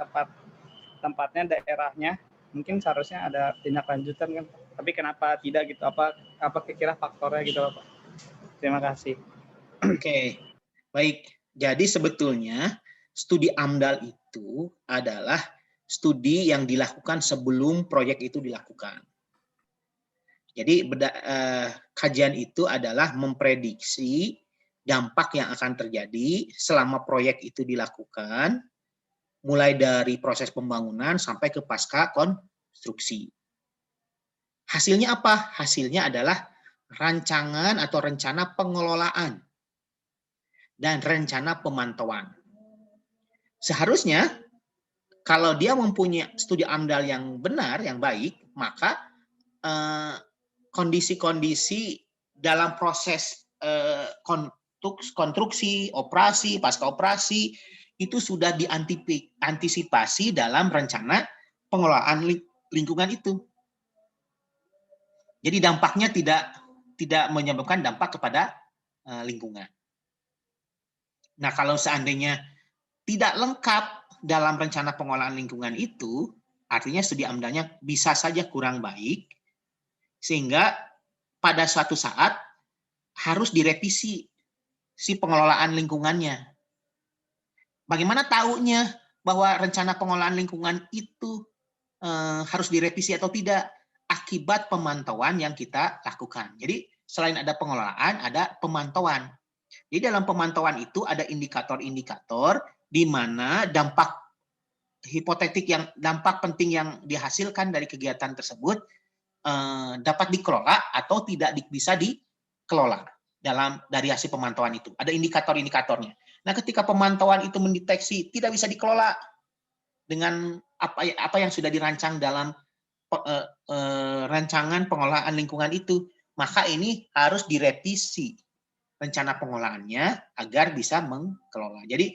tempatnya daerahnya mungkin seharusnya ada tindak lanjutan kan. Tapi kenapa tidak gitu? Apa kira faktornya gitu Pak? Terima kasih. Oke, baik. Jadi sebetulnya studi AMDAL itu adalah studi yang dilakukan sebelum proyek itu dilakukan. Jadi kajian itu adalah memprediksi dampak yang akan terjadi selama proyek itu dilakukan, mulai dari proses pembangunan sampai ke pasca konstruksi. Hasilnya apa? Hasilnya adalah rancangan atau rencana pengelolaan dan rencana pemantauan. Seharusnya kalau dia mempunyai studi AMDAL yang benar, yang baik, maka kondisi-kondisi dalam proses konstruksi, operasi, pasca operasi itu sudah diantisipasi dalam rencana pengelolaan lingkungan itu. Jadi dampaknya tidak menyebabkan dampak kepada lingkungan. Nah, kalau seandainya tidak lengkap dalam rencana pengolahan lingkungan itu, artinya studi AMDAL-nya bisa saja kurang baik, sehingga pada suatu saat harus direvisi si pengelolaan lingkungannya. Bagaimana tahunya bahwa rencana pengolahan lingkungan itu harus direvisi atau tidak? Akibat pemantauan yang kita lakukan. Jadi selain ada pengelolaan, ada pemantauan. Jadi dalam pemantauan itu ada indikator-indikator di mana dampak hipotetik dampak penting yang dihasilkan dari kegiatan tersebut dapat dikelola atau tidak bisa dikelola dari hasil pemantauan itu. Ada indikator-indikatornya. Nah, ketika pemantauan itu mendeteksi tidak bisa dikelola dengan apa yang sudah dirancang dalam rancangan pengelolaan lingkungan itu, maka ini harus direvisi rencana pengolahannya agar bisa mengelola. Jadi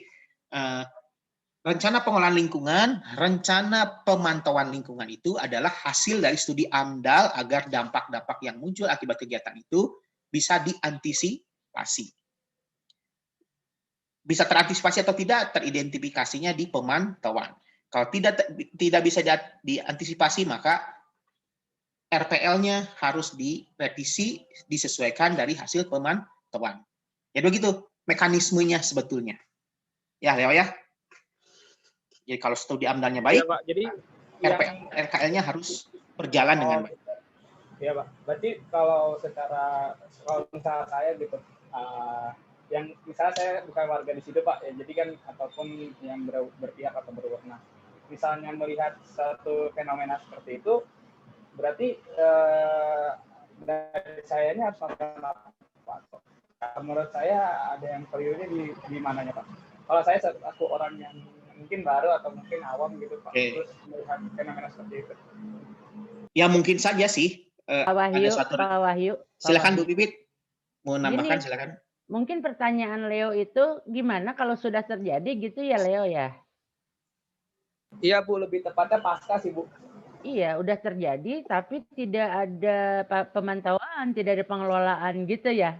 rencana pengolahan lingkungan, rencana pemantauan lingkungan itu adalah hasil dari studi AMDAL agar dampak-dampak yang muncul akibat kegiatan itu bisa diantisipasi. Bisa terantisipasi atau tidak, teridentifikasinya di pemantauan. Kalau tidak bisa diantisipasi, maka RPL-nya harus direvisi, disesuaikan dari hasil pemantauan. Jadi begitu mekanismenya sebetulnya. Ya, Leo ya. Jadi kalau studi AMDAL-nya baik, ya, Pak. Jadi RKL-nya harus berjalan dengan baik. Iya, Pak. Berarti kalau misalnya saya gitu, yang misalnya saya bukan warga di situ, Pak, ya, jadi kan ataupun yang berpihak atau berwenang, misalnya melihat satu fenomena seperti itu, berarti dari saya ini harus melakukan apa, Pak? Menurut saya ada yang kelirunya di mananya, Pak? Kalau saya aku orang yang mungkin baru atau mungkin awam gitu, Pak, terus melihat fenomena seperti itu. Ya mungkin saja sih. Pak Wahyu. Silakan Bu Pipit, mau nambahkan silakan. Mungkin pertanyaan Leo itu gimana kalau sudah terjadi gitu ya Leo ya? Iya Bu, lebih tepatnya pasca sih Bu. Iya, udah terjadi tapi tidak ada pemantauan, tidak ada pengelolaan gitu ya?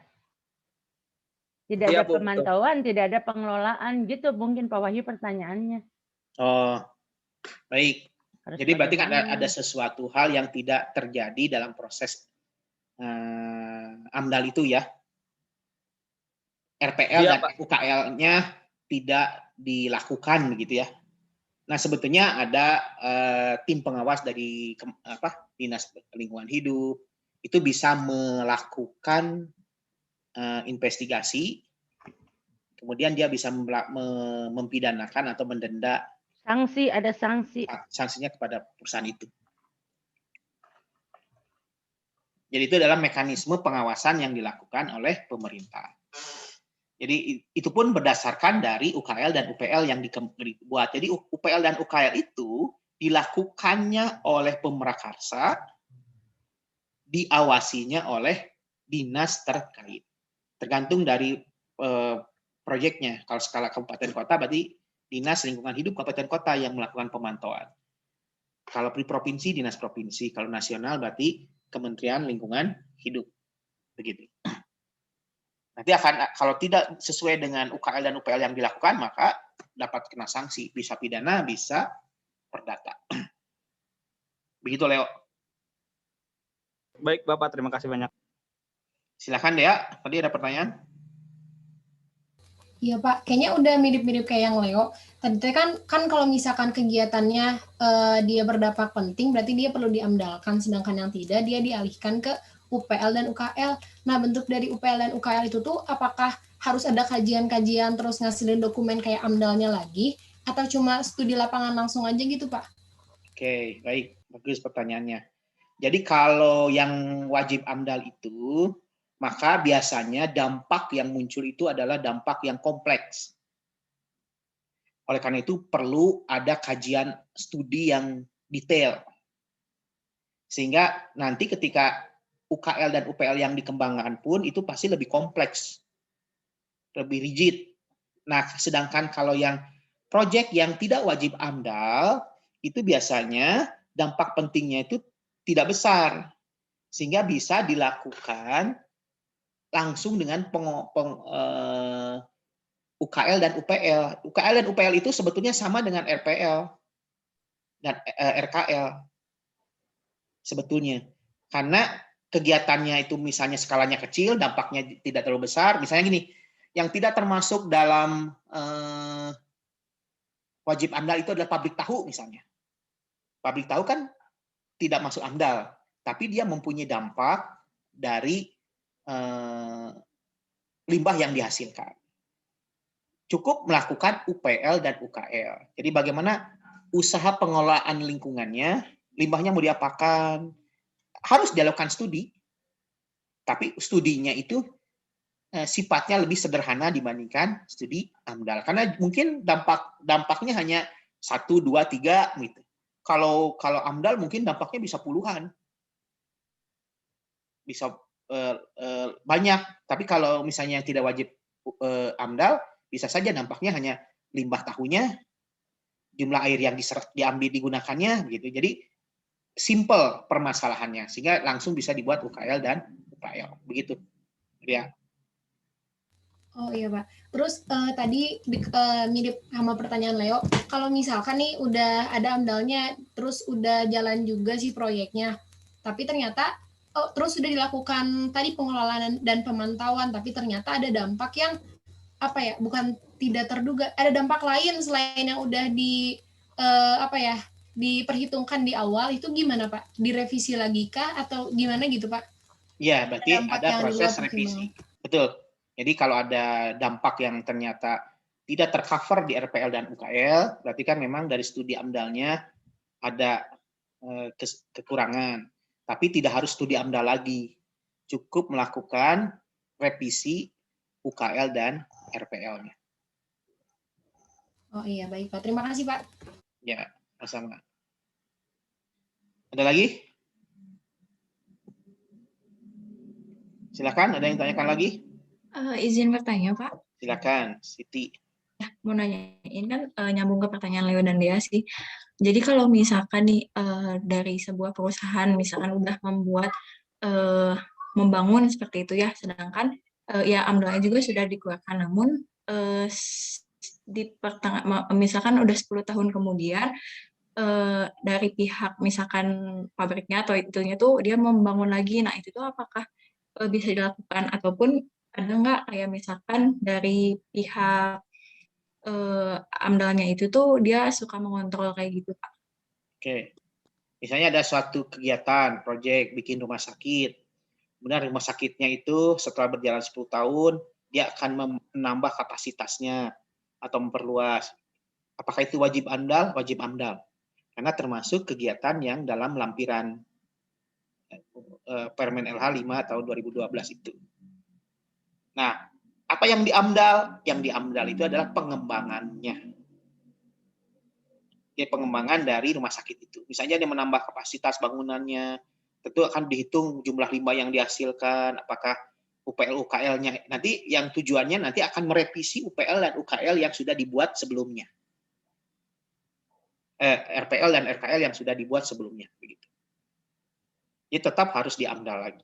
Tidak ada pemantauan, tidak ada pengelolaan gitu mungkin Pak Wahyu pertanyaannya. Oh, baik. Jadi berarti kan ada sesuatu hal yang tidak terjadi dalam proses AMDAL itu ya. RPL dan UKL-nya tidak dilakukan begitu ya. Nah, sebetulnya ada tim pengawas dari Dinas Lingkungan Hidup itu bisa melakukan investigasi, kemudian dia bisa mempidanakan atau mendenda. Ada sanksi. Sanksinya kepada perusahaan itu. Jadi itu adalah mekanisme pengawasan yang dilakukan oleh pemerintah. Jadi itu pun berdasarkan dari UKL dan UPL yang dibuat. Jadi UPL dan UKL itu dilakukannya oleh Pemrakarsa, diawasinya oleh dinas terkait. Tergantung dari proyeknya. Kalau skala kabupaten kota berarti dinas lingkungan hidup kabupaten kota yang melakukan pemantauan. Kalau di provinsi dinas provinsi, kalau nasional berarti Kementerian Lingkungan Hidup. Begitu. Nanti kalau tidak sesuai dengan UKL dan UPL yang dilakukan, maka dapat kena sanksi, bisa pidana, bisa perdata. Begitu, Leo. Baik, Bapak, terima kasih banyak. Silakan, Dea. Tadi ada pertanyaan? Iya Pak, kayaknya udah mirip-mirip kayak yang Leo. Tadi kan kalau misalkan kegiatannya dia berdampak penting, berarti dia perlu diamdalkan, sedangkan yang tidak dia dialihkan ke UPL dan UKL. Nah, bentuk dari UPL dan UKL itu tuh apakah harus ada kajian-kajian terus ngasilin dokumen kayak amdalnya lagi, atau cuma studi lapangan langsung aja gitu Pak? Oke, baik. Bagus pertanyaannya. Jadi kalau yang wajib amdal itu, maka biasanya dampak yang muncul itu adalah dampak yang kompleks. Oleh karena itu perlu ada kajian studi yang detail. Sehingga nanti ketika UKL dan UPL yang dikembangkan pun itu pasti lebih kompleks, lebih rigid. Nah, sedangkan kalau yang proyek yang tidak wajib amdal, itu biasanya dampak pentingnya itu tidak besar. Sehingga bisa dilakukan langsung dengan UKL dan UPL. UKL dan UPL itu sebetulnya sama dengan RPL dan RKL sebetulnya. Karena kegiatannya itu misalnya skalanya kecil, dampaknya tidak terlalu besar. Misalnya gini, yang tidak termasuk dalam wajib amdal itu adalah pabrik tahu misalnya. Pabrik tahu kan tidak masuk amdal, tapi dia mempunyai dampak dari limbah yang dihasilkan. Cukup melakukan UPL dan UKL. Jadi bagaimana usaha pengelolaan lingkungannya, limbahnya mau diapakan, harus dilakukan studi. Tapi studinya itu sifatnya lebih sederhana dibandingkan studi amdal. Karena mungkin dampaknya hanya 1, 2, 3 gitu. Kalau amdal mungkin dampaknya bisa puluhan. Bisa banyak, tapi kalau misalnya yang tidak wajib amdal, bisa saja dampaknya hanya limbah tahunya, jumlah air yang diambil digunakannya, begitu. Jadi simple permasalahannya, sehingga langsung bisa dibuat UKL dan UPL, begitu. Ya. Oh iya Pak. Terus tadi mirip sama pertanyaan Leo. Kalau misalkan nih udah ada amdalnya, terus udah jalan juga sih proyeknya, tapi ternyata terus sudah dilakukan tadi pengelolaan dan pemantauan, tapi ternyata ada dampak yang apa ya? Bukan tidak terduga, ada dampak lain selain yang udah diperhitungkan di awal. Itu gimana Pak? Direvisi lagi kah atau gimana gitu Pak? Iya, berarti ada proses revisi. Betul. Jadi kalau ada dampak yang ternyata tidak tercover di RPL dan UKL, berarti kan memang dari studi amdalnya ada kekurangan. Tapi tidak harus studi amdal lagi. Cukup melakukan revisi UKL dan RPL-nya. Oh iya, baik Pak. Terima kasih Pak. Ya, sama-sama. Ada lagi? Silakan, ada yang tanyakan lagi? Izin bertanya, Pak. Silakan, Siti. Ya, mau nanyain kan nyambung ke pertanyaan Leo dan Dea sih. Jadi kalau misalkan nih dari sebuah perusahaan misalkan udah membangun seperti itu ya, sedangkan ya amdalnya juga sudah dikeluarkan, namun misalkan udah 10 tahun kemudian dari pihak misalkan pabriknya atau itunya tuh dia membangun lagi. Nah, itu tuh apakah bisa dilakukan ataupun ada nggak kayak misalkan dari pihak amdalnya itu tuh dia suka mengontrol kayak gitu Pak? Oke, misalnya ada suatu kegiatan, proyek bikin rumah sakit, kemudian rumah sakitnya itu setelah berjalan 10 tahun dia akan menambah kapasitasnya atau memperluas. Apakah itu wajib amdal? Wajib amdal, karena termasuk kegiatan yang dalam lampiran Permen LH 5 tahun 2012 itu. Nah, apa yang diamdal? Yang diamdal itu adalah pengembangannya. Ya, pengembangan dari rumah sakit itu. Misalnya dia menambah kapasitas bangunannya, tentu akan dihitung jumlah limbah yang dihasilkan, apakah UPL UKL-nya. Nanti yang tujuannya nanti akan merevisi UPL dan UKL yang sudah dibuat sebelumnya. RPL dan RKL yang sudah dibuat sebelumnya, begitu. Jadi tetap harus diamdal lagi.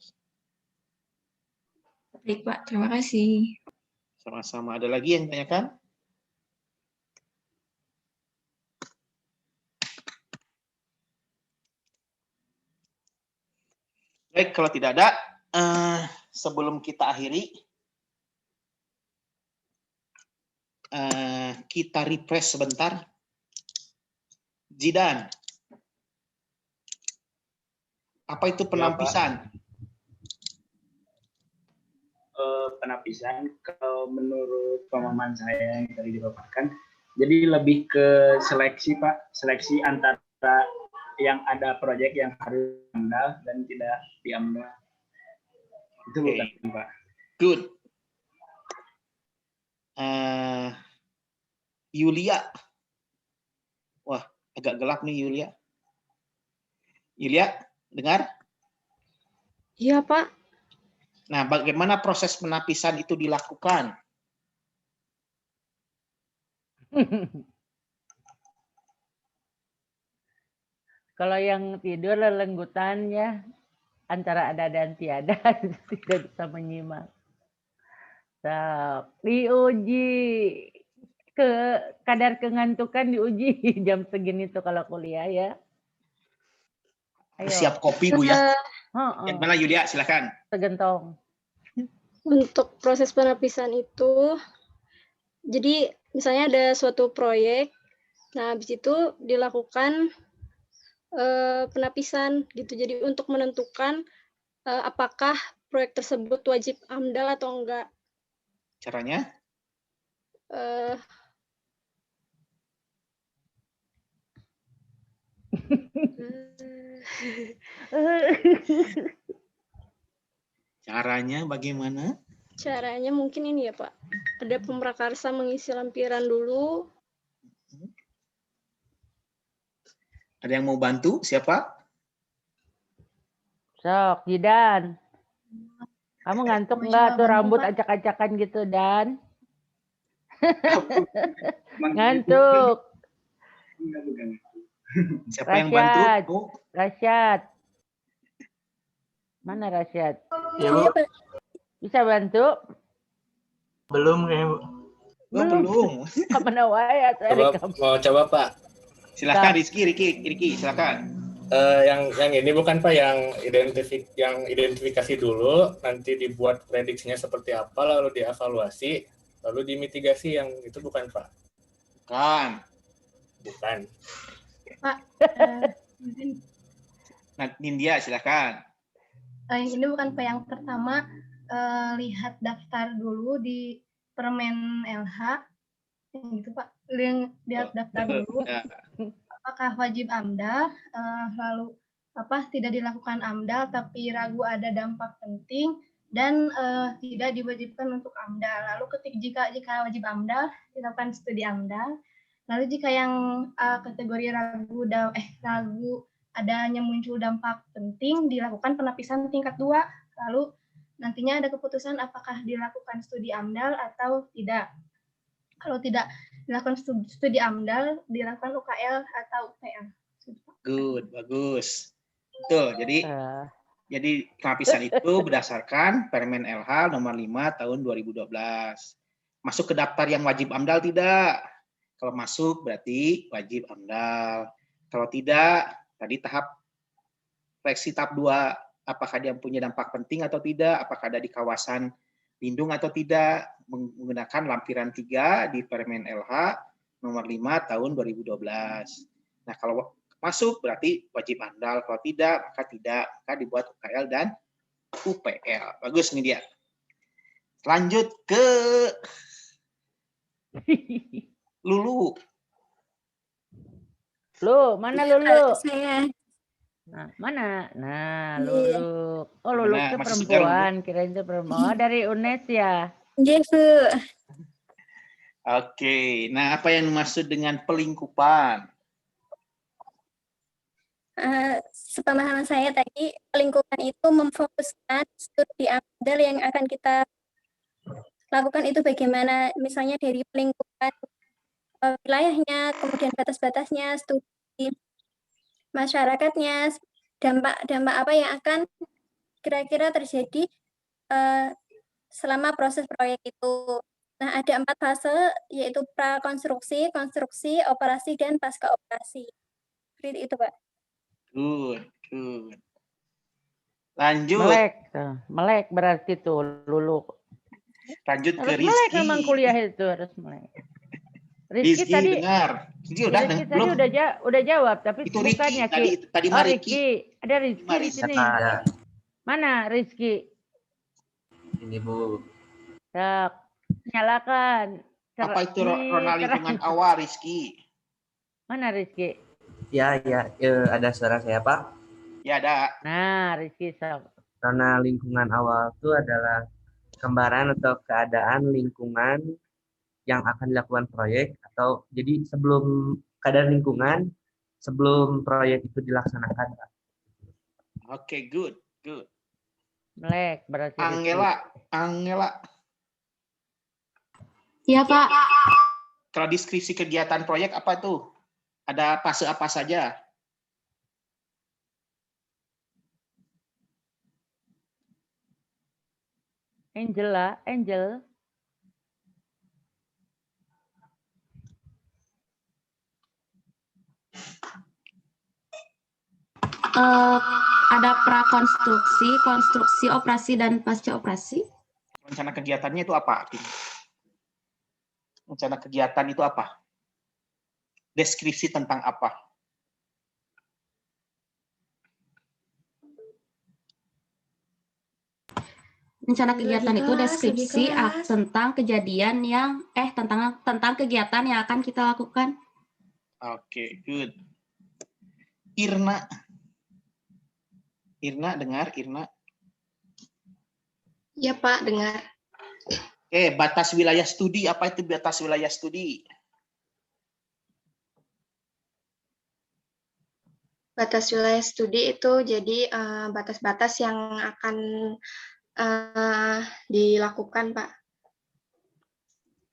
Baik, Pak. Terima kasih. Sama-sama. Ada lagi yang tanyakan? Baik, kalau tidak ada, sebelum kita akhiri, kita refresh sebentar. Zidan, apa itu penampisan? Penapisan, kalau menurut pemahaman saya yang tadi dipaparkan, jadi lebih ke seleksi, Pak, seleksi antara yang ada proyek yang harus diambil dan tidak diambil. Itu bukan, Pak. Good. Yulia. Wah, agak gelap nih Yulia. Yulia, dengar? Iya, Pak. Nah, bagaimana proses penapisan itu dilakukan? Kalau yang tidur lelenggutan ya, antara ada dan tiada, tidak bisa menyimak. Diuji kadar kengantukan, diuji jam segini tuh kalau kuliah ya. Ayo. Siap kopi Bu ya. Yang mana Yulia, silakan. Segentong. Untuk proses penapisan itu, jadi misalnya ada suatu proyek, nah habis itu dilakukan penapisan gitu. Jadi untuk menentukan apakah proyek tersebut wajib AMDAL atau enggak. Caranya? Caranya bagaimana? Caranya mungkin ini ya Pak, ada pemrakarsa mengisi lampiran dulu. Ada yang mau bantu? Siapa? Sok, Jidan. Kamu ngantuk nggak tuh rambut acak-acakan gitu, Dan? Ngantuk. Siapa yang bantu? Rasyad. Mana Rasyad? Ya, Bu. Bisa bantu? Belum kayaknya, Bu. Belum. Kapan awalnya? Mau coba, Pak. Silakan Riki, silakan. Yang ini bukan Pak, yang identifikasi dulu, nanti dibuat prediksinya seperti apa, lalu dievaluasi, lalu dimitigasi, yang itu bukan Pak? Bukan. Pak, Nah, Nindya silakan. yang ini bukan Pak, yang pertama lihat daftar dulu di Permen LH, yang gitu Pak, lihat daftar dulu. Apakah wajib AMDAL, lalu tidak dilakukan AMDAL tapi ragu ada dampak penting dan tidak diwajibkan untuk AMDAL. Lalu jika wajib AMDAL dilakukan studi AMDAL. Lalu jika yang kategori ragu adanya muncul dampak penting dilakukan penapisan tingkat 2. Lalu nantinya ada keputusan apakah dilakukan studi AMDAL atau tidak. Kalau tidak dilakukan studi AMDAL, dilakukan UKL atau UPL. Good, bagus. Betul. Jadi penapisan itu berdasarkan Permen LH nomor 5 tahun 2012. Masuk ke daftar yang wajib AMDAL tidak? Kalau masuk berarti wajib AMDAL. Kalau tidak, tadi tahap seleksi tahap 2, apakah dia punya dampak penting atau tidak, apakah ada di kawasan lindung atau tidak, menggunakan lampiran 3 di Permen LH nomor 5 tahun 2012. Nah, kalau masuk berarti wajib AMDAL, kalau tidak maka tidak, maka dibuat UKL dan UPL. Bagus nih dia. Lanjut ke Lulu. Mana Lulu? Saya. Nah, mana? Nah, Lulu. Oh, Lulu itu Masih perempuan. Kirain itu perempuan. Oh, dari UNES ya? Yes, Oke. Nah, apa yang dimaksud dengan pelingkupan? sepemahaman saya tadi, lingkungan itu memfokuskan studi AMDAL yang akan kita lakukan itu bagaimana, misalnya dari lingkungan wilayahnya, kemudian batas-batasnya, studi masyarakatnya, dampak-dampak apa yang akan kira-kira terjadi selama proses proyek itu. Nah, ada 4 fase, yaitu prakonstruksi, konstruksi, operasi, dan pasca operasi. Seperti itu, Pak. Good. Lanjut. Melek berarti tuh Lulu. Lanjut ke Harus melek Rizky. memang kuliah itu harus melek. Rizky tadi dengar. Rizky udah Rizky tadi belum? udah jawab, tapi Itu bukannya Rizky. Tadi mah Rizky. Rizky. Ada Rizky di sini. Mana Rizky? Ini Bu. Tak, nyalakan. Apa itu rona lingkungan awal, Rizky? Mana Rizky? Ya, ada suara saya, Pak. Ya, ada. Nah, Rizky. Rona lingkungan awal itu adalah gambaran atau keadaan lingkungan yang akan dilakukan proyek, atau jadi sebelum keadaan lingkungan sebelum proyek itu dilaksanakan, Pak. Oke, good. Melek berarti. Angela. Iya, Pak. Kalau deskripsi kegiatan proyek apa tuh? Ada fase apa saja? Angel. Ada prakonstruksi, konstruksi, operasi, dan pasca operasi. Rencana kegiatannya itu apa? Rencana kegiatan itu apa? Deskripsi tentang apa? Rencana kegiatan itu deskripsi tentang kejadian yang tentang kegiatan yang akan kita lakukan. Oke, good. Irna dengar, Irna? Ya, Pak, dengar. Batas wilayah studi, apa itu batas wilayah studi? Batas wilayah studi itu jadi batas-batas yang akan dilakukan, Pak.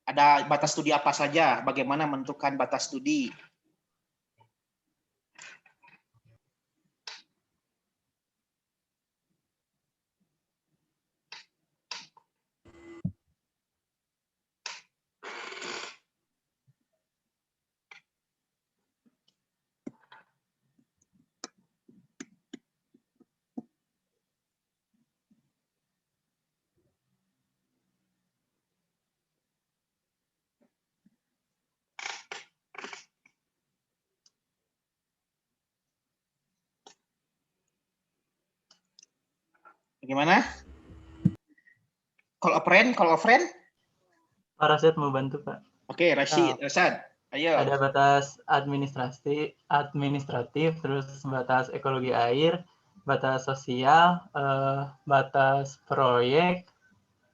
Ada batas studi apa saja? Bagaimana menentukan batas studi? Bagaimana? Call a friend? Pak Rasyid mau bantu, Pak. Oke, Rashid, Rasad, ayo. Ada batas administratif, terus batas ekologi air, batas sosial, batas proyek,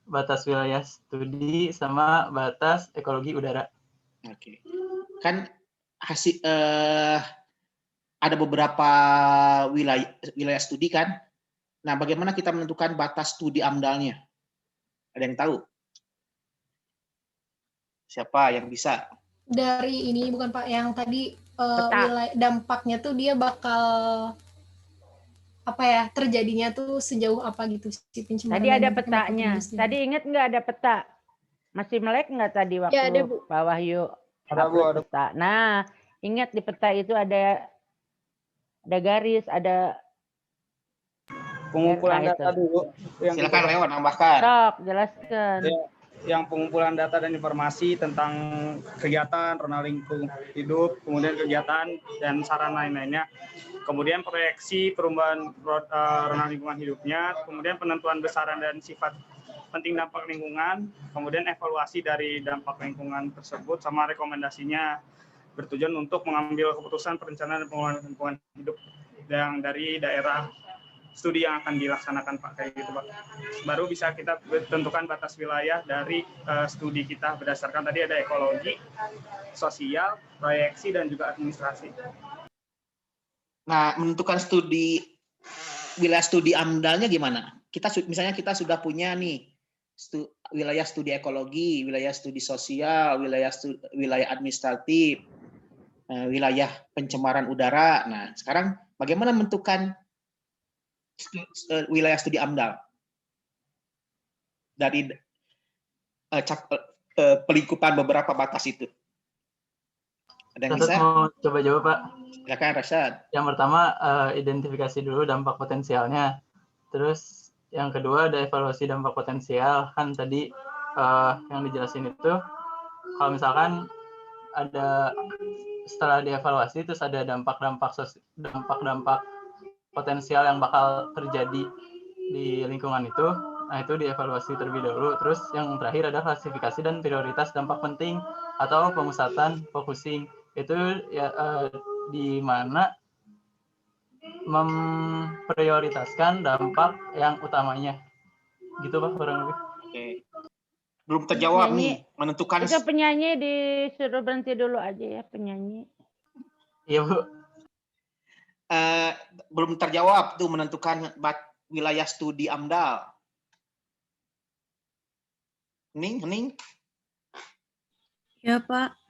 batas wilayah studi, sama batas ekologi udara. Oke. Kan hasil ada beberapa wilayah studi kan? Nah, bagaimana kita menentukan batas studi AMDAL-nya? Ada yang tahu? Siapa yang bisa? Dari ini bukan Pak, yang tadi wilayah dampaknya tuh dia bakal terjadinya tuh sejauh apa gitu sih pencemaran. Tadi ada petanya. Tadi ingat nggak ada peta? Masih melek nggak tadi waktu Ya, ada, Bu. Pak Wahyu? Ada, Bu, ada. Peta. Nah, ingat di peta itu ada garis, ada Pengumpulan data dulu. Silakan Leo nambahkan. Sok, jelaskan. Yang pengumpulan data dan informasi tentang kegiatan, rona lingkungan hidup, kemudian kegiatan dan saran lain-lainnya. Kemudian proyeksi perubahan rona lingkungan hidupnya, kemudian penentuan besaran dan sifat penting dampak lingkungan, kemudian evaluasi dari dampak lingkungan tersebut, sama rekomendasinya bertujuan untuk mengambil keputusan perencanaan dan pengelolaan lingkungan hidup yang dari daerah studi yang akan dilaksanakan, Pak, kayak gitu, Pak. Baru bisa kita tentukan batas wilayah dari studi kita berdasarkan tadi ada ekologi, sosial, proyeksi, dan juga administrasi. Nah, menentukan wilayah studi AMDAL-nya gimana? Misalnya kita sudah punya nih wilayah studi ekologi, wilayah studi sosial, wilayah administratif, wilayah pencemaran udara. Nah, sekarang bagaimana menentukan wilayah studi AMDAL dari pelingkupan beberapa batas itu? Ada yang bisa? Mau coba jawab, Pak? Silakan, Rashad. Yang pertama, identifikasi dulu dampak potensialnya. Terus yang kedua ada evaluasi dampak potensial. Kan tadi yang dijelasin itu, kalau misalkan ada setelah dievaluasi terus ada dampak-dampak potensial yang bakal terjadi di lingkungan itu. Nah, itu dievaluasi terlebih dahulu. Terus yang terakhir ada klasifikasi dan prioritas dampak penting atau pemusatan, focusing. Itu ya di mana memprioritaskan dampak yang utamanya. Gitu, Pak, kurang lebih. Oke. Belum terjawab nih, menentukan. Itu penyanyi disuruh berhenti dulu aja ya, penyanyi. Iya, Bu. Belum terjawab tuh menentukan wilayah studi AMDAL. Hening? Ya, Pak.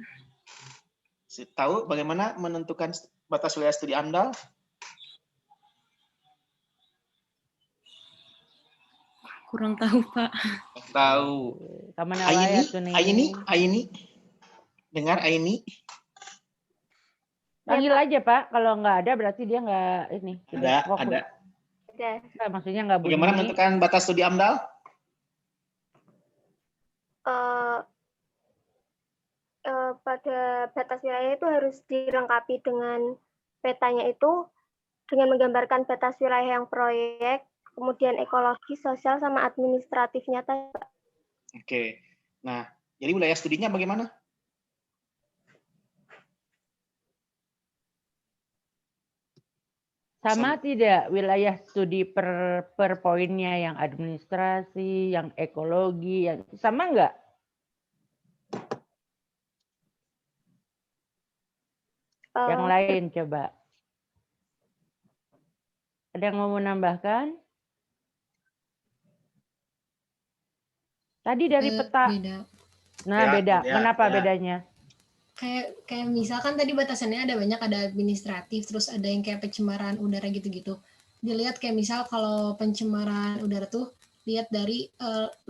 Tahu bagaimana menentukan batas wilayah studi AMDAL? Kurang tahu, Pak. Tahu. Aini. Dengar Aini? Panggil aja, Pak. Kalau nggak ada berarti dia nggak ini. Ada. Nah, maksudnya nggak bunyi. Bagaimana menentukan batas studi AMDAL? Pada batas wilayah itu harus dilengkapi dengan petanya itu dengan menggambarkan batas wilayah yang proyek, kemudian ekologi, sosial, sama administratifnya. Oke. Nah, jadi wilayah studinya bagaimana? Sama tidak wilayah studi per poinnya, yang administrasi, yang ekologi, yang sama nggak? Yang lain coba. Ada yang mau menambahkan? Tadi dari peta. Beda. Nah, beda. Kenapa bedanya? Kayak misalkan tadi batasannya ada banyak, ada administratif, terus ada yang kayak pencemaran udara gitu-gitu. Dilihat kayak misal kalau pencemaran udara tuh lihat dari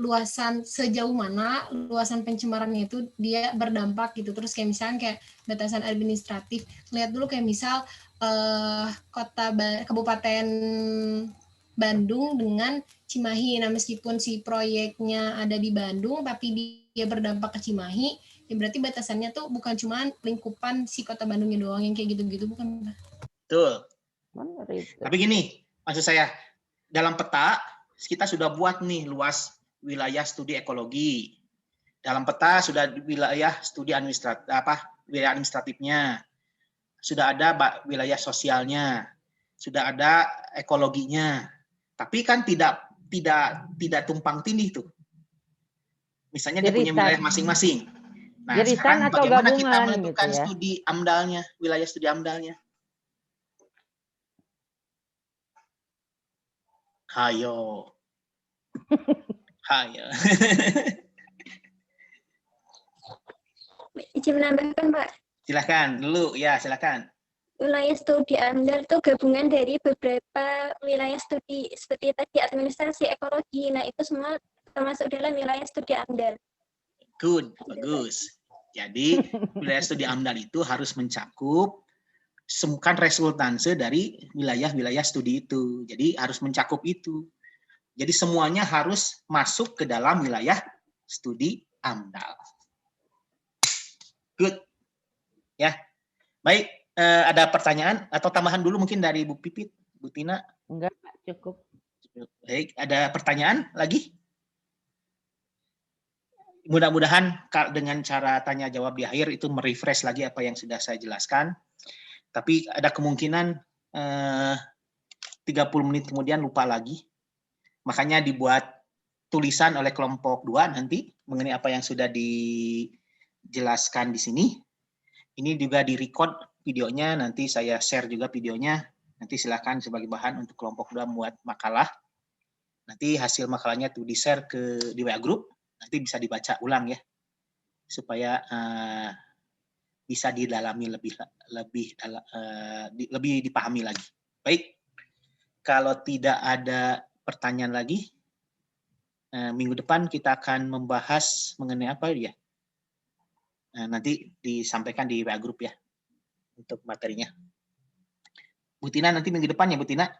luasan sejauh mana luasan pencemarannya itu dia berdampak gitu. Terus kayak misalkan kayak batasan administratif, lihat dulu kayak misal Kabupaten Bandung dengan Cimahi. Nah, meskipun si proyeknya ada di Bandung tapi dia berdampak ke Cimahi, ya berarti batasannya tuh bukan cuma lingkupan si kota Bandungnya doang yang kayak gitu-gitu, bukan? Betul. Tapi gini, maksud saya, dalam peta kita sudah buat nih luas wilayah studi ekologi. Dalam peta sudah wilayah studi wilayah administratifnya. Sudah ada wilayah sosialnya. Sudah ada ekologinya. Tapi kan tidak tumpang tindih tuh. Misalnya dia punya wilayah masing-masing. Nah, sekarang bagaimana kita menentukan gitu ya, studi AMDAL-nya, wilayah studi AMDAL-nya? Hayo. Izin menambahkan, Pak. Silakan dulu, ya silakan. Wilayah studi AMDAL itu gabungan dari beberapa wilayah studi seperti tadi administrasi, ekologi. Nah, itu semua termasuk dalam wilayah studi AMDAL. Good, bagus. Jadi wilayah studi AMDAL itu harus mencakup kan resultase dari wilayah-wilayah studi itu. Jadi harus mencakup itu. Jadi semuanya harus masuk ke dalam wilayah studi AMDAL. Good. Ya. Baik, ada pertanyaan atau tambahan dulu mungkin dari Bu Pipit, Bu Tina? Enggak, cukup. Baik, ada pertanyaan lagi? Mudah-mudahan dengan cara tanya jawab di akhir itu merefresh lagi apa yang sudah saya jelaskan. Tapi ada kemungkinan 30 menit kemudian lupa lagi. Makanya dibuat tulisan oleh kelompok 2 nanti mengenai apa yang sudah dijelaskan di sini. Ini juga di-record videonya, nanti saya share juga videonya Nanti silakan sebagai bahan untuk kelompok 2 membuat makalah. Nanti hasil makalahnya tuh di-share di WA group, nanti bisa dibaca ulang ya, supaya bisa didalami lebih dipahami lagi. Baik, kalau tidak ada pertanyaan lagi, minggu depan kita akan membahas mengenai apa ya? Nanti disampaikan di WA group ya untuk materinya. Bu Tina nanti minggu depan ya Bu Tina?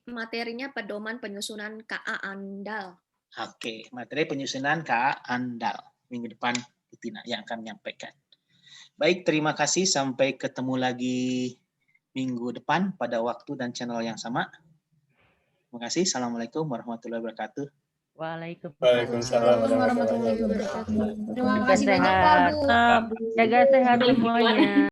Materinya pedoman penyusunan KA Andal. Oke, materi penyusunan KA Andal. Minggu depan Bu Tina yang akan menyampaikan. Baik, terima kasih. Sampai ketemu lagi minggu depan pada waktu dan channel yang sama. Terima kasih. Assalamualaikum warahmatullahi wabarakatuh. Waalaikumsalam warahmatullahi wabarakatuh. Terima Jaga kasih banyak Pak sehat. Bu. Jaga sehat semuanya.